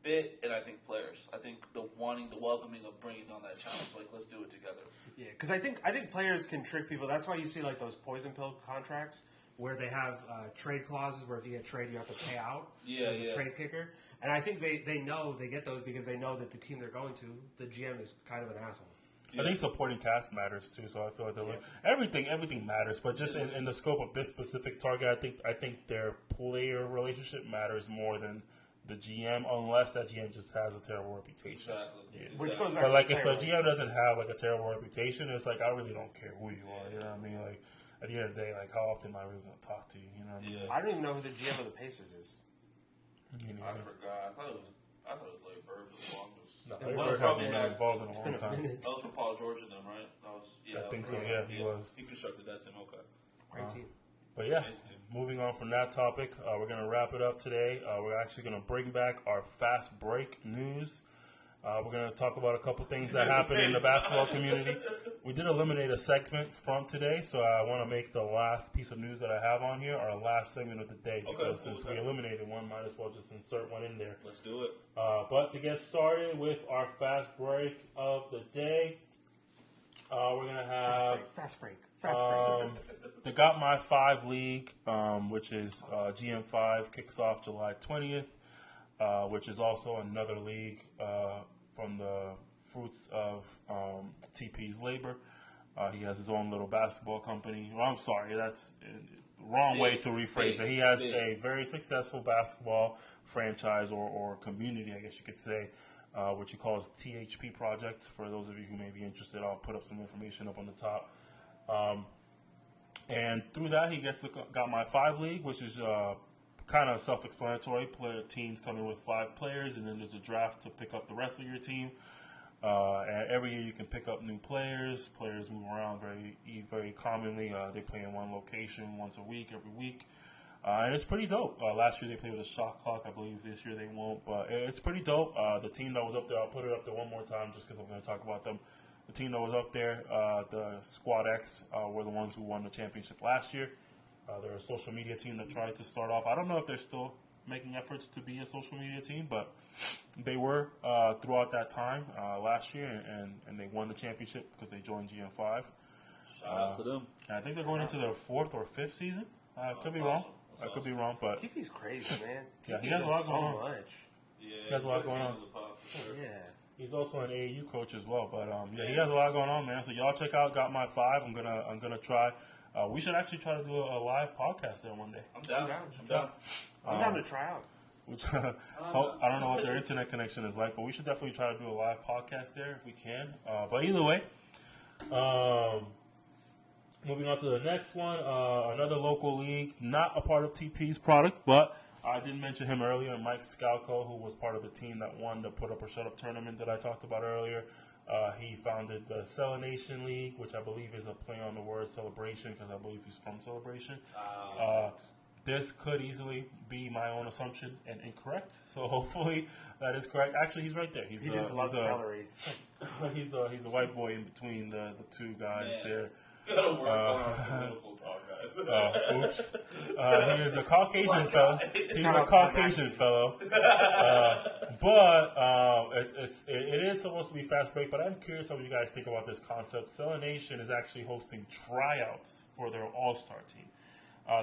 fit and I think players. I think the welcoming of bringing on that challenge. Like, let's do it together. Yeah, because I think players can trick people. That's why you see like those poison pill contracts where they have trade clauses where if you get traded, you have to pay out. As a trade kicker. And I think they know they get those because they know that the team they're going to, the GM is kind of an asshole. I think supporting cast matters too, so I feel like everything matters. But just in the scope of this specific target, I think their player relationship matters more than the GM, unless that GM just has a terrible reputation. Exactly. Yeah. Which goes back but to like if the GM doesn't have like a terrible reputation, it's like I really don't care who you are. You know what I mean? Like at the end of the day, like how often am I really gonna talk to you? You know what I mean? Yeah. I don't even know who the GM of the Pacers is. I forgot. I thought it was Larry Bird for the longest. Larry Bird hasn't been involved in a long time. That was from Paul George and them, right? I think so. Yeah, he was. He constructed that team. Okay. Great team. But yeah, moving on from that topic, we're going to wrap it up today. We're actually going to bring back our fast break news. We're going to talk about a couple things that happened in the basketball community. We did eliminate a segment from today, so I want to make the last piece of news that I have on here our last segment of the day. Because since we eliminated one, might as well just insert one in there. Let's do it. But to get started with our fast break of the day, we're going to have... Fast break. The Got My 5 League, which is GM5, kicks off July 20th, which is also another league from the fruits of TP's labor. He has his own little basketball company. Well, I'm sorry, that's wrong way to rephrase it. He has a very successful basketball franchise or community, I guess you could say, which he calls THP Project. For those of you who may be interested, I'll put up some information up on the top. And through that, he gets the Got My 5 League, which is kind of self-explanatory. Teams come in with 5 players, and then there's a draft to pick up the rest of your team. And every year you can pick up new players. Players move around very commonly. They play in one location once a week, every week. And it's pretty dope. Last year they played with a shot clock. I believe this year they won't. But it's pretty dope. The team that was up there, I'll put it up there one more time just because I'm going to talk about them. The team that was up there, the Squad X, were the ones who won the championship last year. They're a social media team that tried to start off. I don't know if they're still making efforts to be a social media team, but they were throughout that time last year, and they won the championship because they joined GM5. Shout out to them. And I think they're going into their 4th or 5th season. Could be wrong. I could be wrong, but TP's crazy, man. Yeah, he has a lot going on. Yeah, he has a lot going on. Yeah. He's also an AAU coach as well, but he has a lot going on, man. So y'all check out Got My 5. I'm gonna try. We should actually try to do a live podcast there one day. I'm down. I'm down to try out. Which I don't know what their internet connection is like, but we should definitely try to do a live podcast there if we can. But either way, moving on to the next one, another local league, not a part of TP's product, but I did mention him earlier, Mike Scalco, who was part of the team that won the Put Up or Shut Up tournament that I talked about earlier. He founded the Celebration League, which I believe is a play on the word celebration because I believe he's from Celebration. This could easily be my own assumption and incorrect, so hopefully that is correct. Actually, he's right there. He just loves celery. He's a white boy in between the two guys there. Gotta work on political talk, guys. Oops. He is the Caucasian fellow. He's a Caucasian fellow. But it is supposed to be fast break. But I'm curious how you guys think about this concept. Nation is actually hosting tryouts for their All-Star team.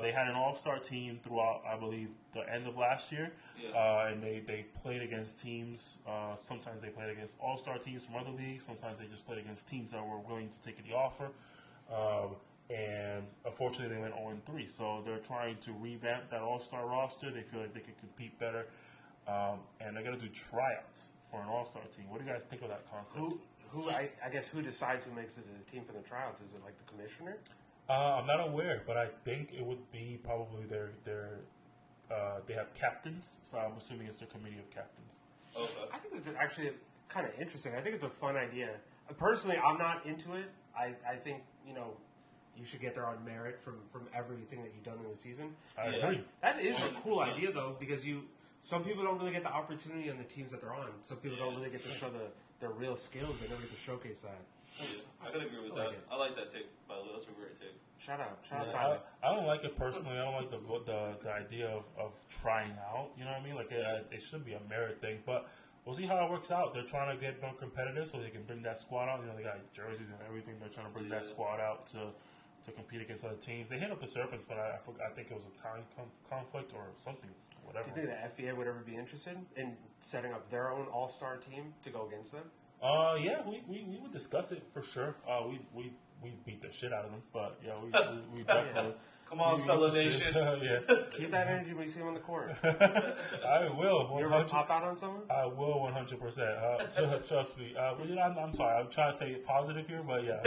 They had an All-Star team throughout, I believe, the end of last year. Yeah. And they played against teams. Sometimes they played against All-Star teams from other leagues. Sometimes they just played against teams that were willing to take the offer. And unfortunately, they went 0-3. So they're trying to revamp that All-Star roster. They feel like they could compete better. And they're going to do tryouts for an All-Star team. What do you guys think of that concept? I guess who decides who makes it to the team for the tryouts? Is it like the commissioner? I'm not aware, but I think it would be probably they have captains, so I'm assuming it's their committee of captains. Okay. I think it's actually kind of interesting. I think it's a fun idea. Personally, I'm not into it. I think, you should get there on merit from everything that you've done in the season. I agree. That is a cool idea, though, because some people don't really get the opportunity on the teams that they're on. Some people don't really get to show their real skills. They never get to showcase that. Yeah, I can agree with that. I like that take, by the way. That's a great take. Shout out, Tyler. I don't like it personally. I don't like the idea of trying out. You know what I mean? Like it should be a merit thing, but we'll see how it works out. They're trying to get more competitive so they can bring that squad out. They got jerseys and everything. They're trying to bring that squad out to compete against other teams. They hit up the Serpents, but I think it was a time conflict or something. Whatever. Do you think the FBA would ever be interested in setting up their own all-star team to go against them? Yeah, we would discuss it for sure. We beat the shit out of them, but yeah, we definitely. Come on, Celebration. Yeah. Keep that energy when you see them on the court. I will. You ever pop out on someone? I will 100%. Trust me. I'm sorry. I'm trying to stay positive here, but yeah,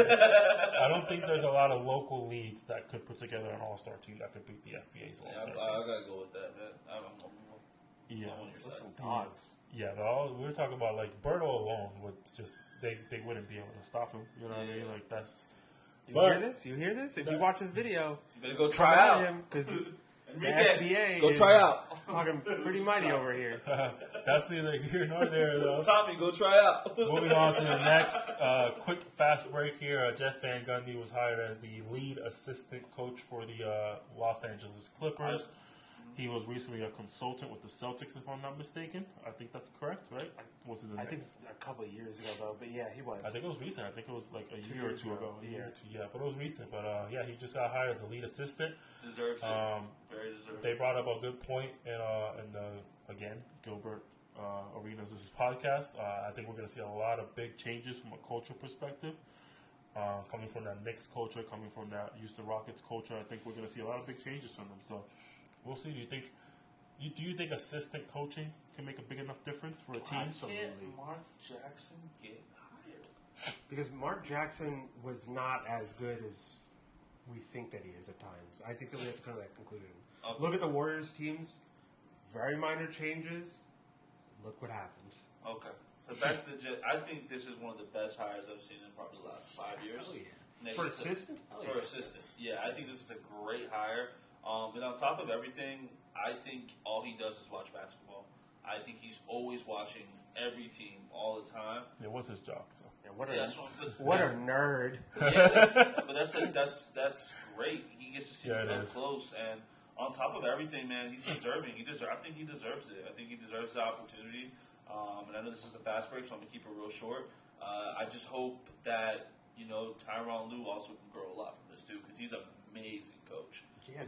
I don't think there's a lot of local leagues that could put together an all-star team that could beat the FBA's all-star team. I gotta go with that, man. I'm on your side. Dogs. Yeah, we were talking about like Berto alone would just they wouldn't be able to stop him. You know what I mean? Like that's. You hear this? If you watch this video, you better go try out him because the FBA go try out. Talking pretty mighty over here. That's neither here nor there, though. Tommy, go try out. Moving on to the next quick fast break here. Jeff Van Gundy was hired as the lead assistant coach for the Los Angeles Clippers. He was recently a consultant with the Celtics, if I'm not mistaken. I think that's correct, right? Was it I think a couple of years ago, though. But yeah, he was. I think it was recent. I think it was like a year or two ago. Yeah, but it was recent. But yeah, he just got hired as the lead assistant. Deserves it. Very deserved. They brought up a good point in again, Gilbert Arenas' podcast. I think we're going to see a lot of big changes from a culture perspective. Coming from that Knicks culture, coming from that Houston Rockets culture, I think we're going to see a lot of big changes from them. So we'll see. Do you think assistant coaching can make a big enough difference for a team? Absolutely. Mark Jackson get hired? Because Mark Jackson was not as good as we think that he is at times. I think that we have to come to that conclusion. Okay. Look at the Warriors teams. Very minor changes. Look what happened. Okay. So back to the Jets. I think this is one of the best hires I've seen in probably the last 5 years. Hell yeah. For assistant? For assistant. Yeah, I think this is a great hire. And on top of everything, I think all he does is watch basketball. I think he's always watching every team all the time. Yeah, what's his job? So. Yeah, what a nerd. Yeah, that's great. He gets to see it up close, and on top of everything, man, he's deserving. I think he deserves it. I think he deserves the opportunity. And I know this is a fast break, so I'm gonna keep it real short. I just hope that Tyronn Lue also can grow a lot from this too, because he's an amazing coach. Yeah,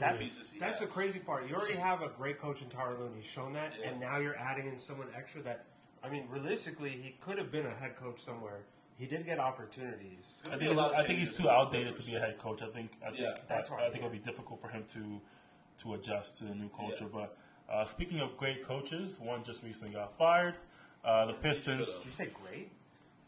that's a crazy part. You already have a great coach in Tyronn Lue, and he's shown that, and now you're adding in someone extra that, I mean, realistically, he could have been a head coach somewhere. He did get opportunities. I think he's too outdated to be a head coach. I think it'll be difficult for him to adjust to the new culture. Yeah. Speaking of great coaches, one just recently got fired. The Pistons. Did you say great?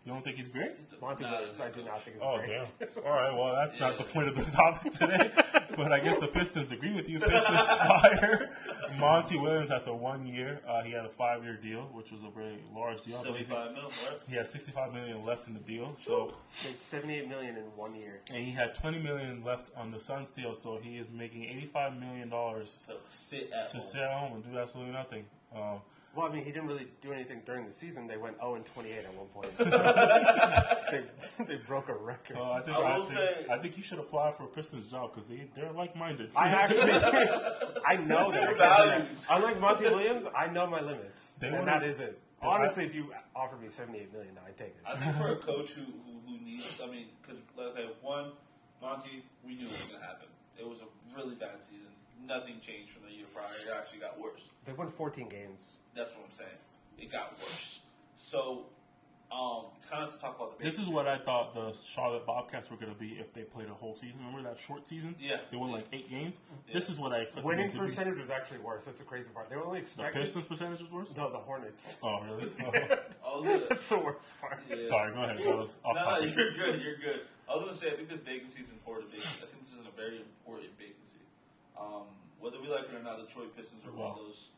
You don't think he's great? Monty Williams, I do not think he's Oh, great. damn. All right, well, that's not the point of the topic today. But I guess the Pistons agree with you. Pistons fire Monty Williams after 1 year. He had a 5-year deal, which was a very large deal. 75 million, right? He had $65 million left in the deal. So It's $78 million in 1 year. And he had $20 million left on the Suns deal, so he is making $85 million To sit at home and do absolutely nothing. Well, I mean, he didn't really do anything during the season. They went 0-28 at one point. they broke a record. I think you should apply for a Pistons job because they're like-minded. I know that. Values. Unlike Monty Williams, I know my limits, that is it. Honestly, if you offer me $78 million, I'd take it. I think for a coach who needs, I mean, because one, Monty, we knew it was going to happen. It was a really bad season. Nothing changed from the year prior. It actually got worse. They won 14 games. That's what I'm saying. It got worse. So, kind of to talk about the This is what I thought the Charlotte Bobcats were going to be if they played a whole season. Remember that short season? Yeah. They won like 8 games. Yeah. This is what I expected. Winning percentage was actually worse. That's the crazy part. They were only expecting... The Pistons percentage was worse? No, the Hornets. Oh, really? That's the worst part. Yeah. Sorry, go ahead. That was off topic. You're good. You're good. I was going to say, I think this vacancy is important. I think this is a very important vacancy. Whether we like it or not, the Detroit Pistons are one of those.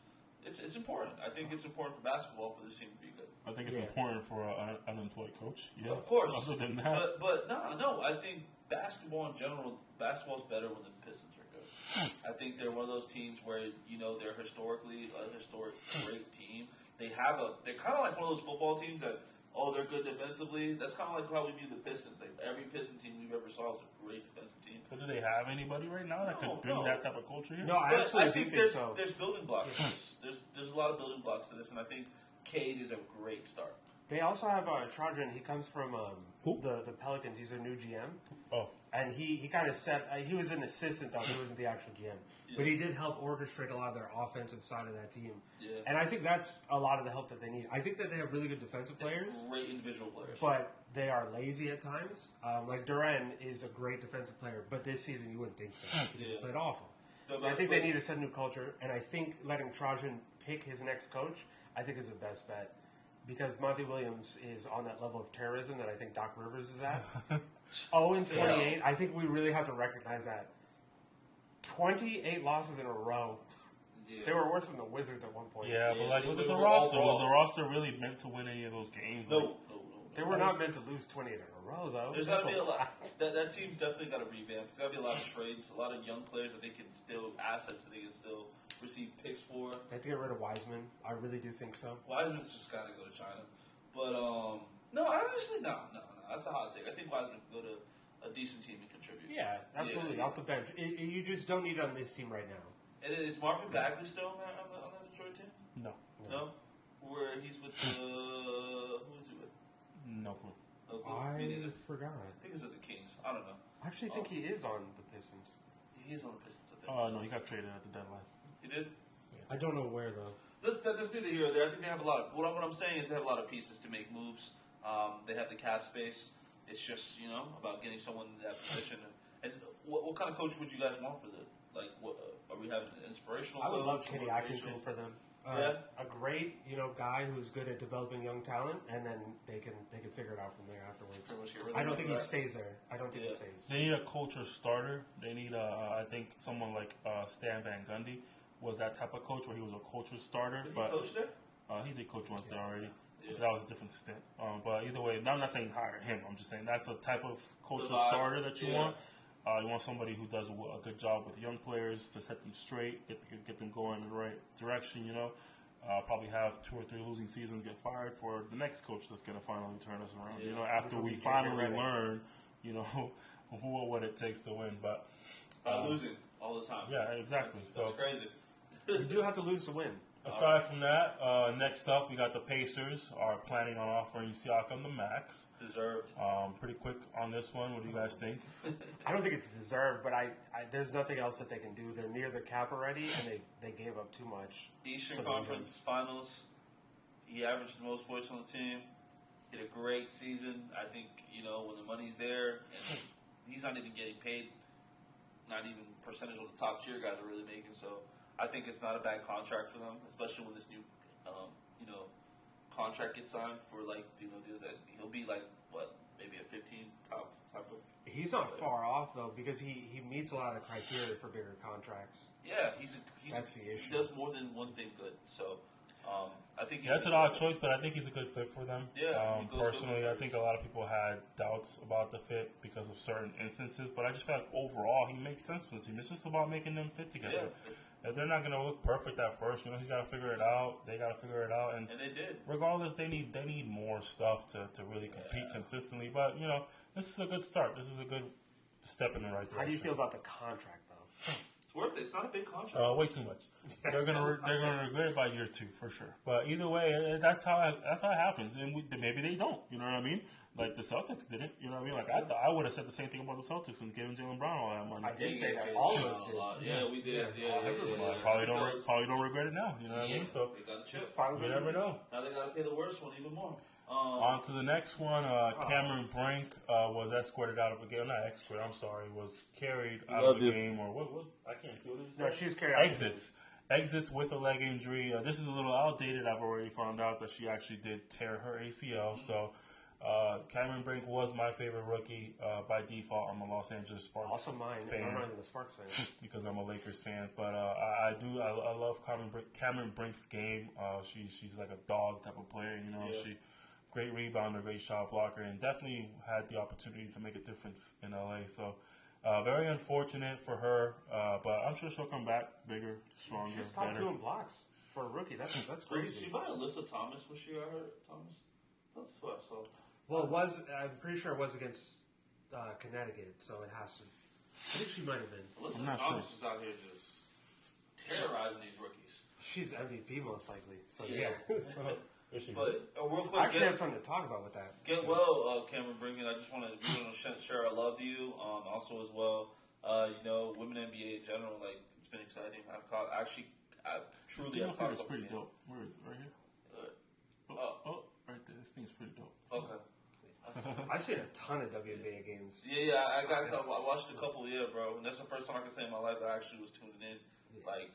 It's important. I think it's important for basketball for this team to be good. I think it's important for an unemployed coach. Yeah. Of course. Other than that. But no. I think basketball in general, basketball's better when the Pistons are good. I think they're one of those teams where, they're historically a historic great team. They're kind of like one of those football teams that, they're good defensively. That's kind of like how we view the Pistons. Like every Piston team we've ever saw is a great defensive team. But do they have anybody right now that could bring that type of culture here? No, I think so. There's building blocks to this. There's a lot of building blocks to this, and I think Cade is a great start. They also have Trajan. He comes from the Pelicans. He's a new GM. Oh. And he kind of he was an assistant, though. He wasn't the actual GM. Yeah. But he did help orchestrate a lot of their offensive side of that team. Yeah. And I think that's a lot of the help that they need. I think that they have really good defensive players. Great individual players. But they are lazy at times. Like Duran is a great defensive player, but this season you wouldn't think so. He played awful. So I think they need to set a new culture. And I think letting Trajan pick his next coach, I think is the best bet. Because Monty Williams is on that level of terrorism that I think Doc Rivers is at. 0-28, I think we really have to recognize that. 28 losses in a row. Yeah. They were worse than the Wizards at one point. Yeah, but look at the roster. Was the roster really meant to win any of those games? No. They were not meant to lose 28 in a row, though. There's got to be a lot. That team's definitely got to revamp. There's got to be a lot of trades, a lot of young players that they can still, assets that they can still receive picks for. They have to get rid of Wiseman. I really do think so. Wiseman's just got to go to China. But, no, honestly, no. That's a hot take. I think Wiseman can go to a decent team and contribute. Yeah, absolutely. Yeah. Off the bench. You just don't need it on this team right now. And then is Marvin Bagley still on that Detroit team? No? Where he's with who is he with? No clue. I forgot. I think he's with the Kings. I don't know. I actually think he is on the Pistons. He is on the Pistons, I think. Oh, no, he got traded at the deadline. He did? Yeah. I don't know where, though. That's neither here or there. I think they have a lot of... What I'm saying is they have a lot of pieces to make moves. They have the cap space. It's just, about getting someone in that position. And what kind of coach would you guys want for the... Like, what, are we having an inspirational coach? I would love Kenny Atkinson for them. A great, guy who's good at developing young talent, and then they can figure it out from there afterwards. I don't think he stays there. He stays. They need a culture starter. They need I think someone like Stan Van Gundy was that type of coach where he was a culture starter. Did he coach there? He did coach once there already. Yeah. That was a different stint. But either way, I'm not saying hire him. I'm just saying that's a type of culture starter that you want. You want somebody who does a good job with young players to set them straight, get them going in the right direction, Probably have 2 or 3 losing seasons, get fired for the next coach that's going to finally turn us around. Yeah. After we finally learn, what it takes to win. But losing all the time. Yeah, exactly. That's crazy. You do have to lose to win. Aside from that, next up, we got the Pacers are planning on offering Siakam the max. Deserved. Pretty quick on this one. What do you guys think? I don't think it's deserved, but there's nothing else that they can do. They're near the cap already, and they gave up too much. Eastern Conference Finals. He averaged the most points on the team. He had a great season. I think, when the money's there, and he's not even getting paid, not even percentage of the top tier guys are really making, so I think it's not a bad contract for them, especially when this new, contract gets signed for deals that he'll be maybe a 15 top type of. He's not far off though because he meets a lot of criteria for bigger contracts. Yeah, that's the issue. He does more than one thing good. So I think that's an odd choice, but I think he's a good fit for them. Yeah. Personally, I think a lot of people had doubts about the fit because of certain instances, but I just feel like overall he makes sense for the team. It's just about making them fit together. Yeah. If they're not going to look perfect at first, he's got to figure it out. They got to figure it out, and they did. Regardless, they need more stuff to really compete consistently. But this is a good start. This is a good step in the right direction. How do you feel about the contract though? It's worth it. It's not a big contract. Way too much. They're gonna regret it by year 2 for sure. But either way, that's how it happens, and maybe they don't. You know what I mean? Like the Celtics didn't. You know what I mean? Like I would have said the same thing about the Celtics and giving Jaylen Brown all that money. I did say that. All of us did. Yeah, we did. Probably don't regret it now. You know what I mean? So just you never know. Now they gotta pay the worst one even more. On to the next one. Cameron Brink was escorted out of a game. Not escorted. I'm sorry. Was carried out of a game or what? I can't see what it is. No, she's carried out. Exits with a leg injury. This is a little outdated. I've already found out that she actually did tear her ACL. So Cameron Brink was my favorite rookie by default. I'm a Los Angeles Sparks also mine. fan. I'm not even a Sparks fan because I'm a Lakers fan. But I love Cameron Brink's game. She's like a dog type of player. She great rebounder, great shot blocker, and definitely had the opportunity to make a difference in LA. So. Very unfortunate for her, but I'm sure she'll come back bigger, stronger, She's top better. 2 in blocks for a rookie. That's crazy. Was she by Alyssa Thomas when she got hurt? Thomas? That's what I saw. Well, I'm pretty sure it was against Connecticut, so it has to. I think she might have been. Alyssa Thomas is out here just terrorizing these rookies. She's MVP most likely. So yeah. But real quick, I actually have something to talk about with that. Cameron Brink. I just want to share our love to you. Also as well, women NBA in general. Like it's been exciting. I've truly This thing is pretty dope. Where is it? Right here. Right there. This thing is pretty dope. Okay. I've seen a ton of WNBA games. Yeah. I watched a couple. Yeah, bro. And that's the first time I can say in my life that I actually was tuning in. Like.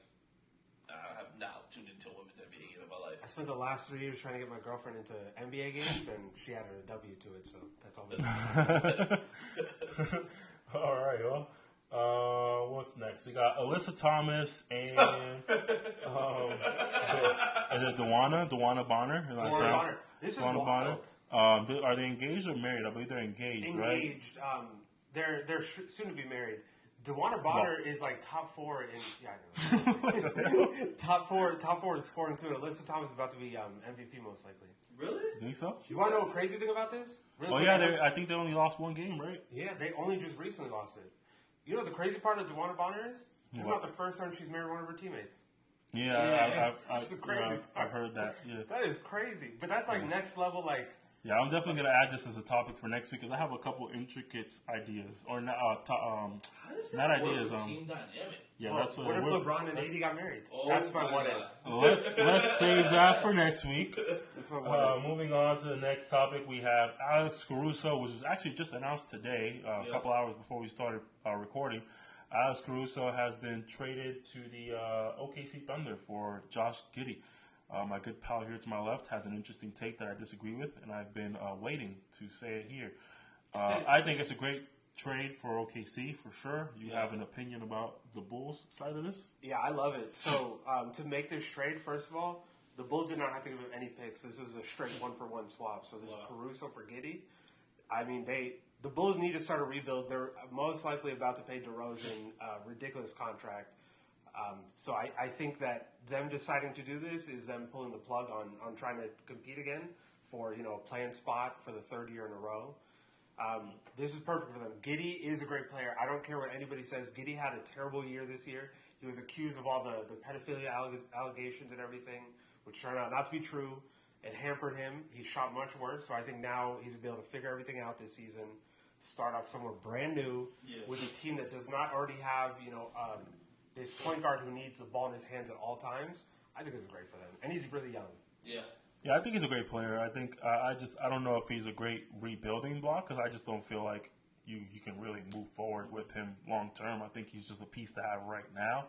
I have now tuned into a women's NBA game in my life. I spent the last 3 years trying to get my girlfriend into NBA games, and she added a W to it, so that's all. All right, well, what's next? We got Alyssa Thomas and is it Dewana Bonner? Dewana Bonner. This is wild. Are they engaged or married? I believe they're engaged, right? Engaged. They're soon to be married. Dewana Bonner is like top 4 in I know. top four in scoring too. Alyssa Thomas is about to be MVP most likely. Really? Think so? You want to know a crazy thing about this? I think they only lost one game, right? Yeah, they only just recently lost it. You know what the crazy part of Dewana Bonner is? It's not the first time she's married one of her teammates. Yeah, I've heard that. Yeah, that is crazy. But that's like next level, like. Yeah, I'm definitely going to add this as a topic for next week because I have a couple intricate ideas. Or not ideas. Team dynamic. Yeah, that's what if LeBron and AD got married? Oh, that's my what if. Let's save that for next week. That's my what if. Moving on to the next topic, we have Alex Caruso, which was actually just announced today, a couple hours before we started recording. Alex Caruso has been traded to the OKC Thunder for Josh Giddey. My good pal here to my left has an interesting take that I disagree with, and I've been waiting to say it here. I think it's a great trade for OKC, for sure. You have an opinion about the Bulls side of this? Yeah, I love it. So, to make this trade, first of all, the Bulls did not have to give him any picks. This was a straight one-for-one swap. So, this is Caruso for Giddey. I mean, the Bulls need to start a rebuild. They're most likely about to pay DeRozan a ridiculous contract. So I think that them deciding to do this is them pulling the plug on trying to compete again for a play-in spot for the 3rd year in a row. This is perfect for them. Giddey is a great player. I don't care what anybody says. Giddey had a terrible year this year. He was accused of all the pedophilia allegations and everything, which turned out not to be true. It hampered him. He shot much worse. So I think now he's able to figure everything out this season, start off somewhere brand new with a team that does not already have this point guard who needs the ball in his hands at all times. I think this is great for them. And he's really young. Yeah, I think he's a great player. I think I don't know if he's a great rebuilding block because I just don't feel like you can really move forward with him long term. I think he's just a piece to have right now.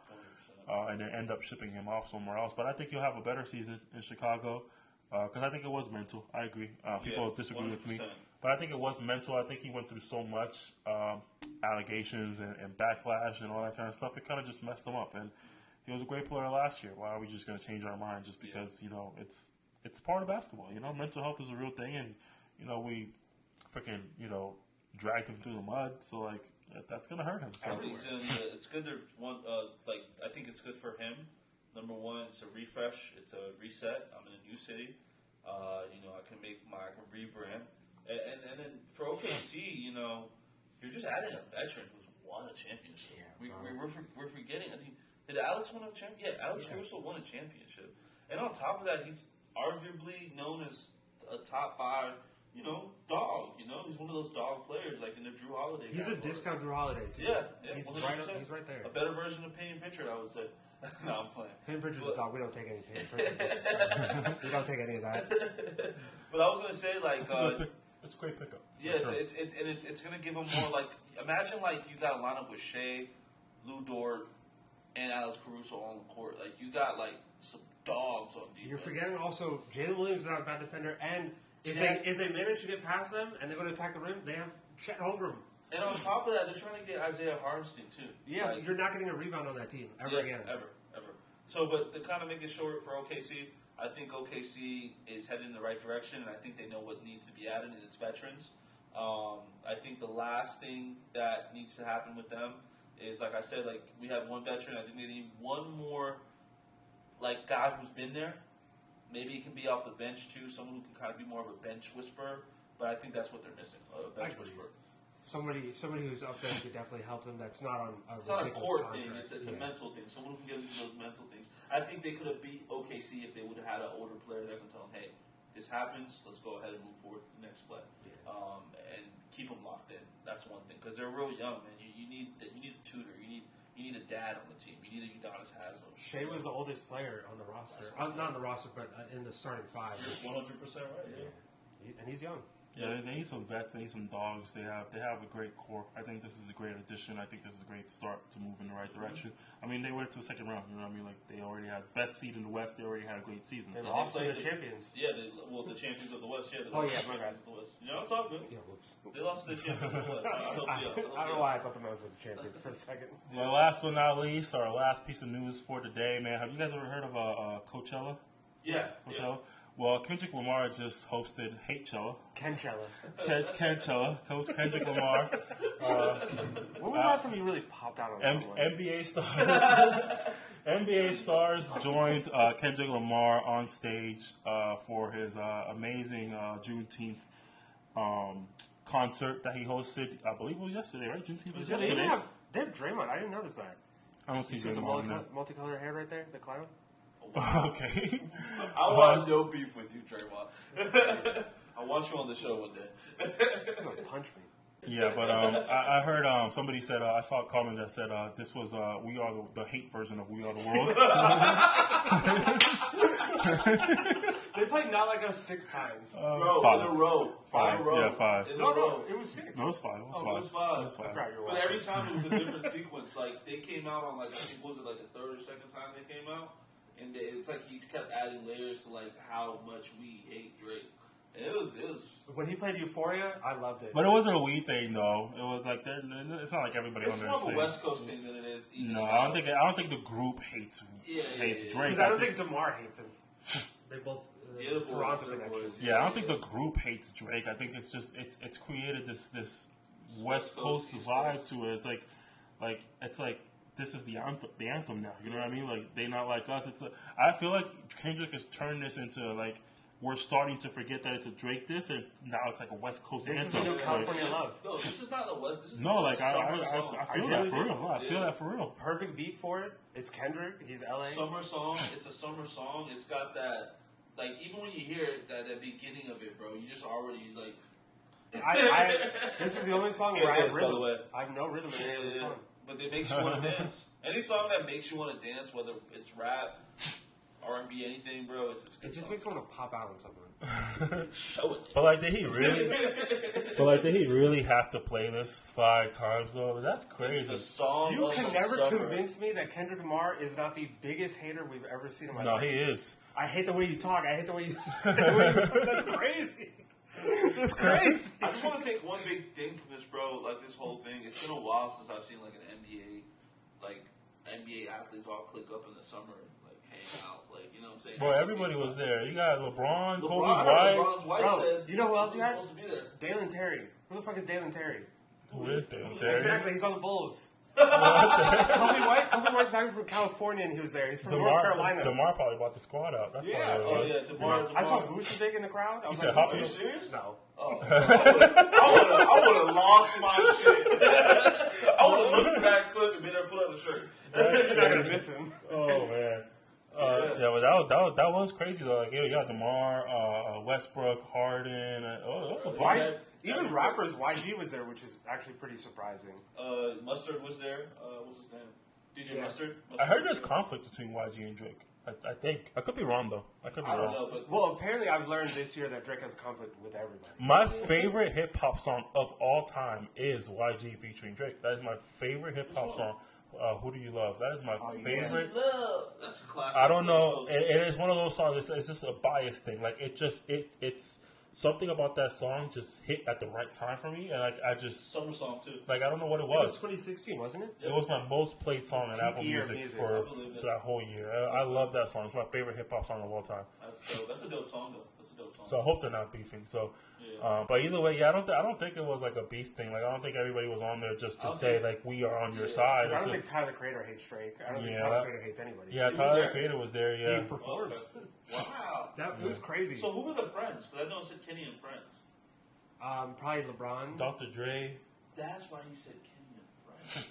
and then end up shipping him off somewhere else. But I think he'll have a better season in Chicago because I think it was mental. I agree. People disagree 100%. with me, but I think it was mental. I think he went through so much allegations and backlash and all that kind of stuff. It kind of just messed him up. And he was a great player last year. Why are we just going to change our mind just because it's part of basketball? Mental health is a real thing, and we freaking dragged him through the mud. So like that's going to hurt him. So. I think it's good. There's one I think it's good for him. Number one, it's a refresh. It's a reset. I'm in a new city. I can rebrand, and then for OKC, you're just adding a veteran who's won a championship. We're forgetting. I think did Alex win a championship? Yeah, Alex Caruso won a championship, and on top of that, he's arguably known as a top 5. Dog. He's one of those dog players, like in the Drew Holiday. He's a discount Drew Holiday, too. Yeah, he's 100%. He's right there. A better version of Payne Pritchard, I would say. No, I'm playing. Payne Pritchard's a dog. We don't take any Payne Pritchard. We don't take any of that. But I was gonna say, like, it's a great pickup. Yeah, sure. it's gonna give him more. Like, imagine you got a lineup with Shea, Lou Dort, and Alex Caruso on the court. Like, you got some dogs on defense. You're forgetting also Jalen Williams is not a bad defender, and if they manage to get past them and they're going to attack the rim, they have Chet Holmgren. And on top of that, they're trying to get Isaiah Hartenstein too. Yeah, you're not getting a rebound on that team ever again. Ever. So, but to kind of make it short for OKC, I think OKC is headed in the right direction, and I think they know what needs to be added in its veterans. I think the last thing that needs to happen with them is, like I said, we have one veteran. I think they need one more, guy who's been there. Maybe he can be off the bench too, someone who can kind of be more of a bench whisperer. But I think that's what they're missing, a bench whisperer. Somebody who's up there could definitely help them. That's not on a It's not a court contract. thing. It's a mental thing. Someone who can get into those mental things. I think they could have beat OKC if they would have had an older player that can tell them, hey, this happens. Let's go ahead and move forward to the next play, and keep them locked in. That's one thing because they're real young, man. You need a tutor. You need a dad on the team. You need a Udonis Haslem. Shea was the oldest player on the roster. Not on the roster, but in the starting 5. 100% right. Yeah. And he's young. Yeah, they need some vets. They need some dogs. They have a great core. I think this is a great addition. I think this is a great start to move in the right direction. I mean, they went to the second round. You know what I mean? They already had best seed in the West. They already had a great season. They lost to the champions. Yeah, the champions of the West. Yeah, my bad. Of the West. It's all good. Yeah, whoops. They lost to the champions of the West. I don't know why I thought the Mavs were the champions for a second. Well, last but not least, our last piece of news for today, man. Have you guys ever heard of Coachella? Yeah. Coachella? Yeah. Well, Kendrick Lamar just hosted Hatechella. Kenchella. Kenchella. Coach Kendrick Lamar. When was the last time you really popped out on someone? NBA stars joined Kendrick Lamar on stage for his amazing Juneteenth concert that he hosted. I believe it was yesterday, right? Juneteenth was yesterday. They have Draymond. I didn't notice that. I don't see the Draymond. multicolored hair right there? The clown? Okay. I want no beef with you, Draymond. I want you on the show one day. He's gonna punch me. Yeah, but I heard somebody said I saw a comment that said this was We Are the hate version of We Are the World. They played Not Like Us 6 times. Bro, in a row. Five. Yeah, 5. No, it was 6. No, it was 5. It was 5. But every time it was a different sequence. They came out on I think was it the third or second time they came out, and it's he kept adding layers to how much we hate Drake. And it was. When he played Euphoria, I loved it. But it wasn't a we thing though. It was it's not like everybody it's on there. It's more of a West Coast thing than it is. No, I don't think the group hates Drake. Because I don't think DeMar hates him. They both Toronto connection. Yeah, I don't think the group hates Drake. I think it's just it's created this West Coast vibe to it. It's like this is the anthem now. You know what I mean? They not like us. I feel like Kendrick has turned this into we're starting to forget that it's a Drake and now it's a West Coast this anthem. This is the new California Love. No, this is not the West. This is I feel that for real. I feel that for real. Perfect beat for it. It's Kendrick. He's LA. Summer song. It's a summer song. It's got that. Even when you hear it, that beginning of it, bro, you just already this is the only song where I have rhythm. I have no rhythm in any other song. But it makes you want to dance. Any song that makes you want to dance, whether it's rap, R&B, anything, bro, it's good. It just makes me want to pop out on something. Showing it. But like, did he really? Did he really have to play this 5 times though? That's crazy. It's the song You of can the never summer. convince me that Kendrick Lamar is not the biggest hater we've ever seen in my No, life. he is. I hate the way you talk. I hate the way you. That's crazy. That's crazy. I just want to take one big thing from this, bro. Like this whole thing. It's been a while since I've seen like an NBA athletes all click up in the summer and like hang out. Like, you know what I'm saying? Bro, everybody was there. You got LeBron, Kobe I heard White. LeBron's wife Bro, said, you know who else he you had? was supposed to be there. Dalen Terry. Who the fuck is Dalen Terry? Who is Dalen Terry? Exactly, he's on the Bulls. Kobe White's not even from California, and he was there. He's from North Carolina. DeMar probably bought the squad out. That's Yeah. what it was. DeMar. I saw Vucevic in the crowd. I was said, like, Are you serious? No. Oh, I would have lost my shit. I would have looked at that clip and been there and put on the shirt. You're not gonna miss him. Oh man. Yeah, but that was crazy though. Like, you got DeMar, Westbrook, Harden. It was a bunch. Even rappers, YG was there, which is actually pretty surprising. Mustard was there. What's his name? DJ Mustard. I heard there's conflict between YG and Drake. I think. I could be wrong though. I don't know, but Well, apparently I've learned this year that Drake has conflict with everybody. My favorite hip hop song of all time is YG featuring Drake. That is my favorite hip hop song. Who Do You Love? That is my favorite. Love. That's a classic. I don't know. It is one of those songs. It's just a bias thing. Like it's something about that song just hit at the right time for me, and like I just Summer song too. like I don't know what it It was was. 2016, wasn't it? It was my most played song in Apple year of Music music. for I believe it. that whole year. I love that song. It's my favorite hip hop song of all time. That's dope. That's a dope song though. That's a dope song. So I hope they're not beefing. So, Yeah. but either way, yeah, I don't think it was like a beef thing. Like I don't think everybody was on there just to say like we are on your side. 'Cause I It's don't just think Tyler Creator hates Drake. I don't think Yeah. Tyler Creator hates anybody. yeah, was Tyler there. the Creator was there. He Yeah, performed. Okay. Wow. It was crazy. So who were the friends? Because I know it said Kenny and friends. Probably LeBron. Dr. Dre. That's why he said Kenny and friends.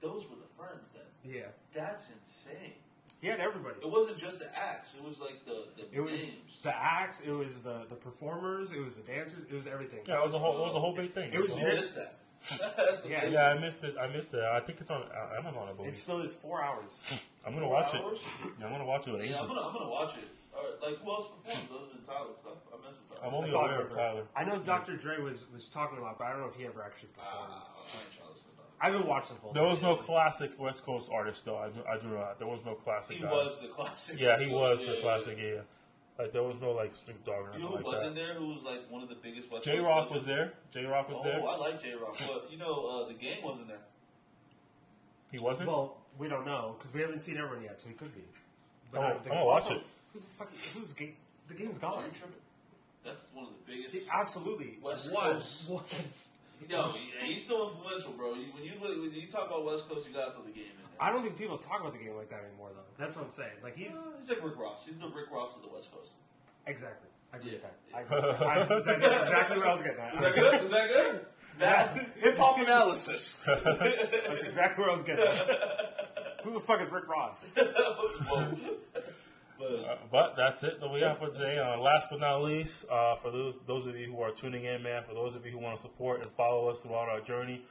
Those were the friends then. Yeah. That's insane. He had everybody. It wasn't just the acts. It was like the It was names. the acts. It was the performers. It was the dancers. It was everything. Yeah, it was a whole big thing. It was You missed that. That's Yeah. amazing. Yeah, I missed it. I think it's on Amazon. I believe. It still is 4 hours. I'm gonna 4 watch it. hours? Yeah, I'm gonna watch it with Yeah, Asia. I'm gonna watch it. Like who else performed other than Tyler? Because I mess with Tyler. I'm only That's all I aware of remember. Tyler. I know Dr. Dre was talking about, but I don't know if he ever actually performed. I ain't trying to listen to that. I haven't watched the full There thing. was no classic West Coast artist though. I do not. There was no classic. He guys. was the classic. Yeah, he was the Yeah, classic. Yeah. Like there was no like Snoop Dogg or You nothing know who like wasn't that. there? Who was like one of the biggest West J Coast Rock legends? was there. J Rock was there. Oh, I like J Rock, but you know the game wasn't there. He wasn't. Well, we don't know because we haven't seen everyone yet, so he could be. But Oh, I don't think I'm gonna watch also, it. Who's game? The game's Oh, gone. you're tripping. That's one of the biggest. Absolutely. West Was. Coast. No, he's still influential, bro. When you talk about West Coast, you got to throw the game in there. I don't think people talk about the game like that anymore, though. That's what I'm saying. Like he's He's like Rick Ross. He's the Rick Ross of the West Coast. exactly. I agree with that. Yeah. I agree with that. That's exactly what I was getting at. Is that good? Is that good? That hip hop analysis. That's exactly what I was getting at. Who the fuck is Rick Ross? Whoa. But that's it that we have for today. Last but not least, for those of you who are tuning in, man, for those of you who want to support and follow us throughout our journey,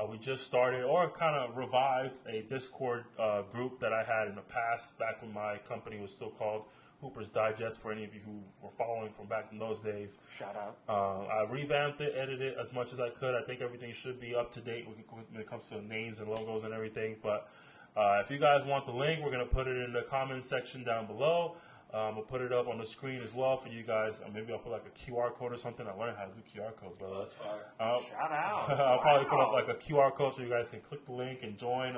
we just started or kind of revived a Discord group that I had in the past, back when my company was still called Hooper's Digest, for any of you who were following from back in those days. Shout out. I revamped it, edited it as much as I could. I think everything should be up to date when it comes to names and logos and everything. But if you guys want the link, we're going to put it in the comments section down below. We'll put it up on the screen as well for you guys. Maybe I'll put like a QR code or something. I learned how to do QR codes, by the way. That's fire. Shout out. I'll probably put up like a QR code so you guys can click the link and join.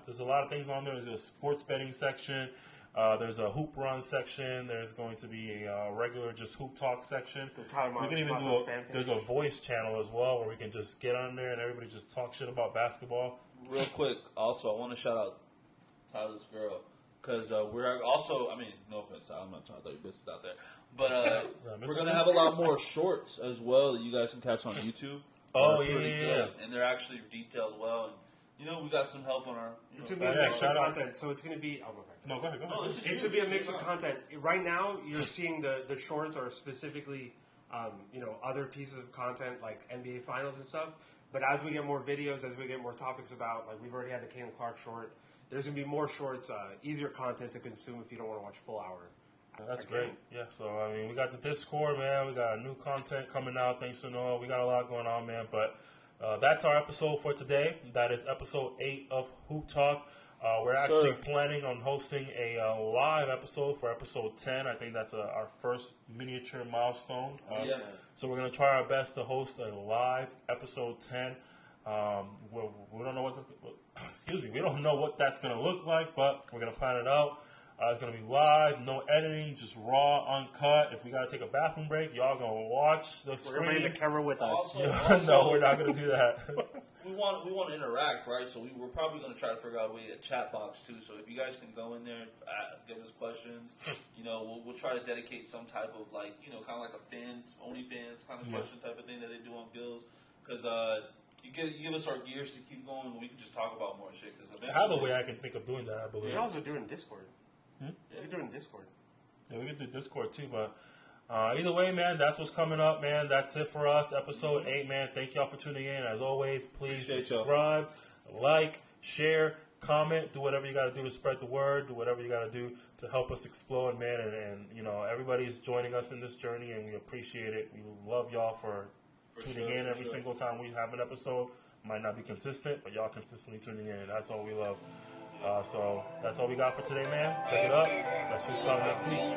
There's a lot of things on there. There's a sports betting section. There's a hoop run section. There's going to be a regular just hoop talk section. We can even do there's a voice channel as well where we can just get on there and everybody just talk shit about basketball. Real quick, also, I want to shout out Tyler's girl. Because we're also, I mean, no offense, I'm not trying to throw your business out there. But we're going to have a lot more shorts as well that you guys can catch on YouTube. Oh, They're pretty yeah. good, and they're actually detailed well. And, you know, we got some help on our... It's going to be a mix of content, so it's going to be... Oh, my No, go ahead. No, this is It's going to be a mix of content. Right now, you're seeing the shorts are specifically, other pieces of content like NBA Finals and stuff. But as we get more videos, as we get more topics about, like we've already had the Caitlin Clark short, there's going to be more shorts, easier content to consume if you don't want to watch full hour That's great. Yeah, so, I mean, we got the Discord, man. We got new content coming out. Thanks to Noah. We got a lot going on, man. But that's our episode for today. That is episode 8 of Hoop Talk. We're actually planning on hosting a live episode for episode 10. I think that's our first miniature milestone. So we're going to try our best to host a live episode 10. We don't know we don't know what that's going to look like, but we're going to plan it out. It's going to be live, no editing, just raw, uncut. If we got to take a bathroom break, y'all going to watch the screen. We're going to bring the camera with us. No, we're not going to do that. we want to interact, right? So we're probably going to try to figure out a way, a chat box too. So if you guys can go in there, give us questions. We'll try to dedicate some type of kind of like a OnlyFans kind of question type of thing that they do on Gills. Because you give us our gears to keep going, and we can just talk about more shit. I have a way I can think of doing that, I believe. We're also doing Discord. We're doing Discord. Yeah, we can do Discord too, but either way, man, that's what's coming up, man. That's it for us, episode 8, man. Thank y'all for tuning in. As always, please subscribe, like, share, comment, do whatever you got to do to spread the word, do whatever you got to do to help us explode, man. And everybody's joining us in this journey, and we appreciate it. We love y'all for tuning in every single time we have an episode. Might not be consistent, but y'all consistently tuning in. That's all we love. So that's all we got for today, man. Check it up. Let's talk next week.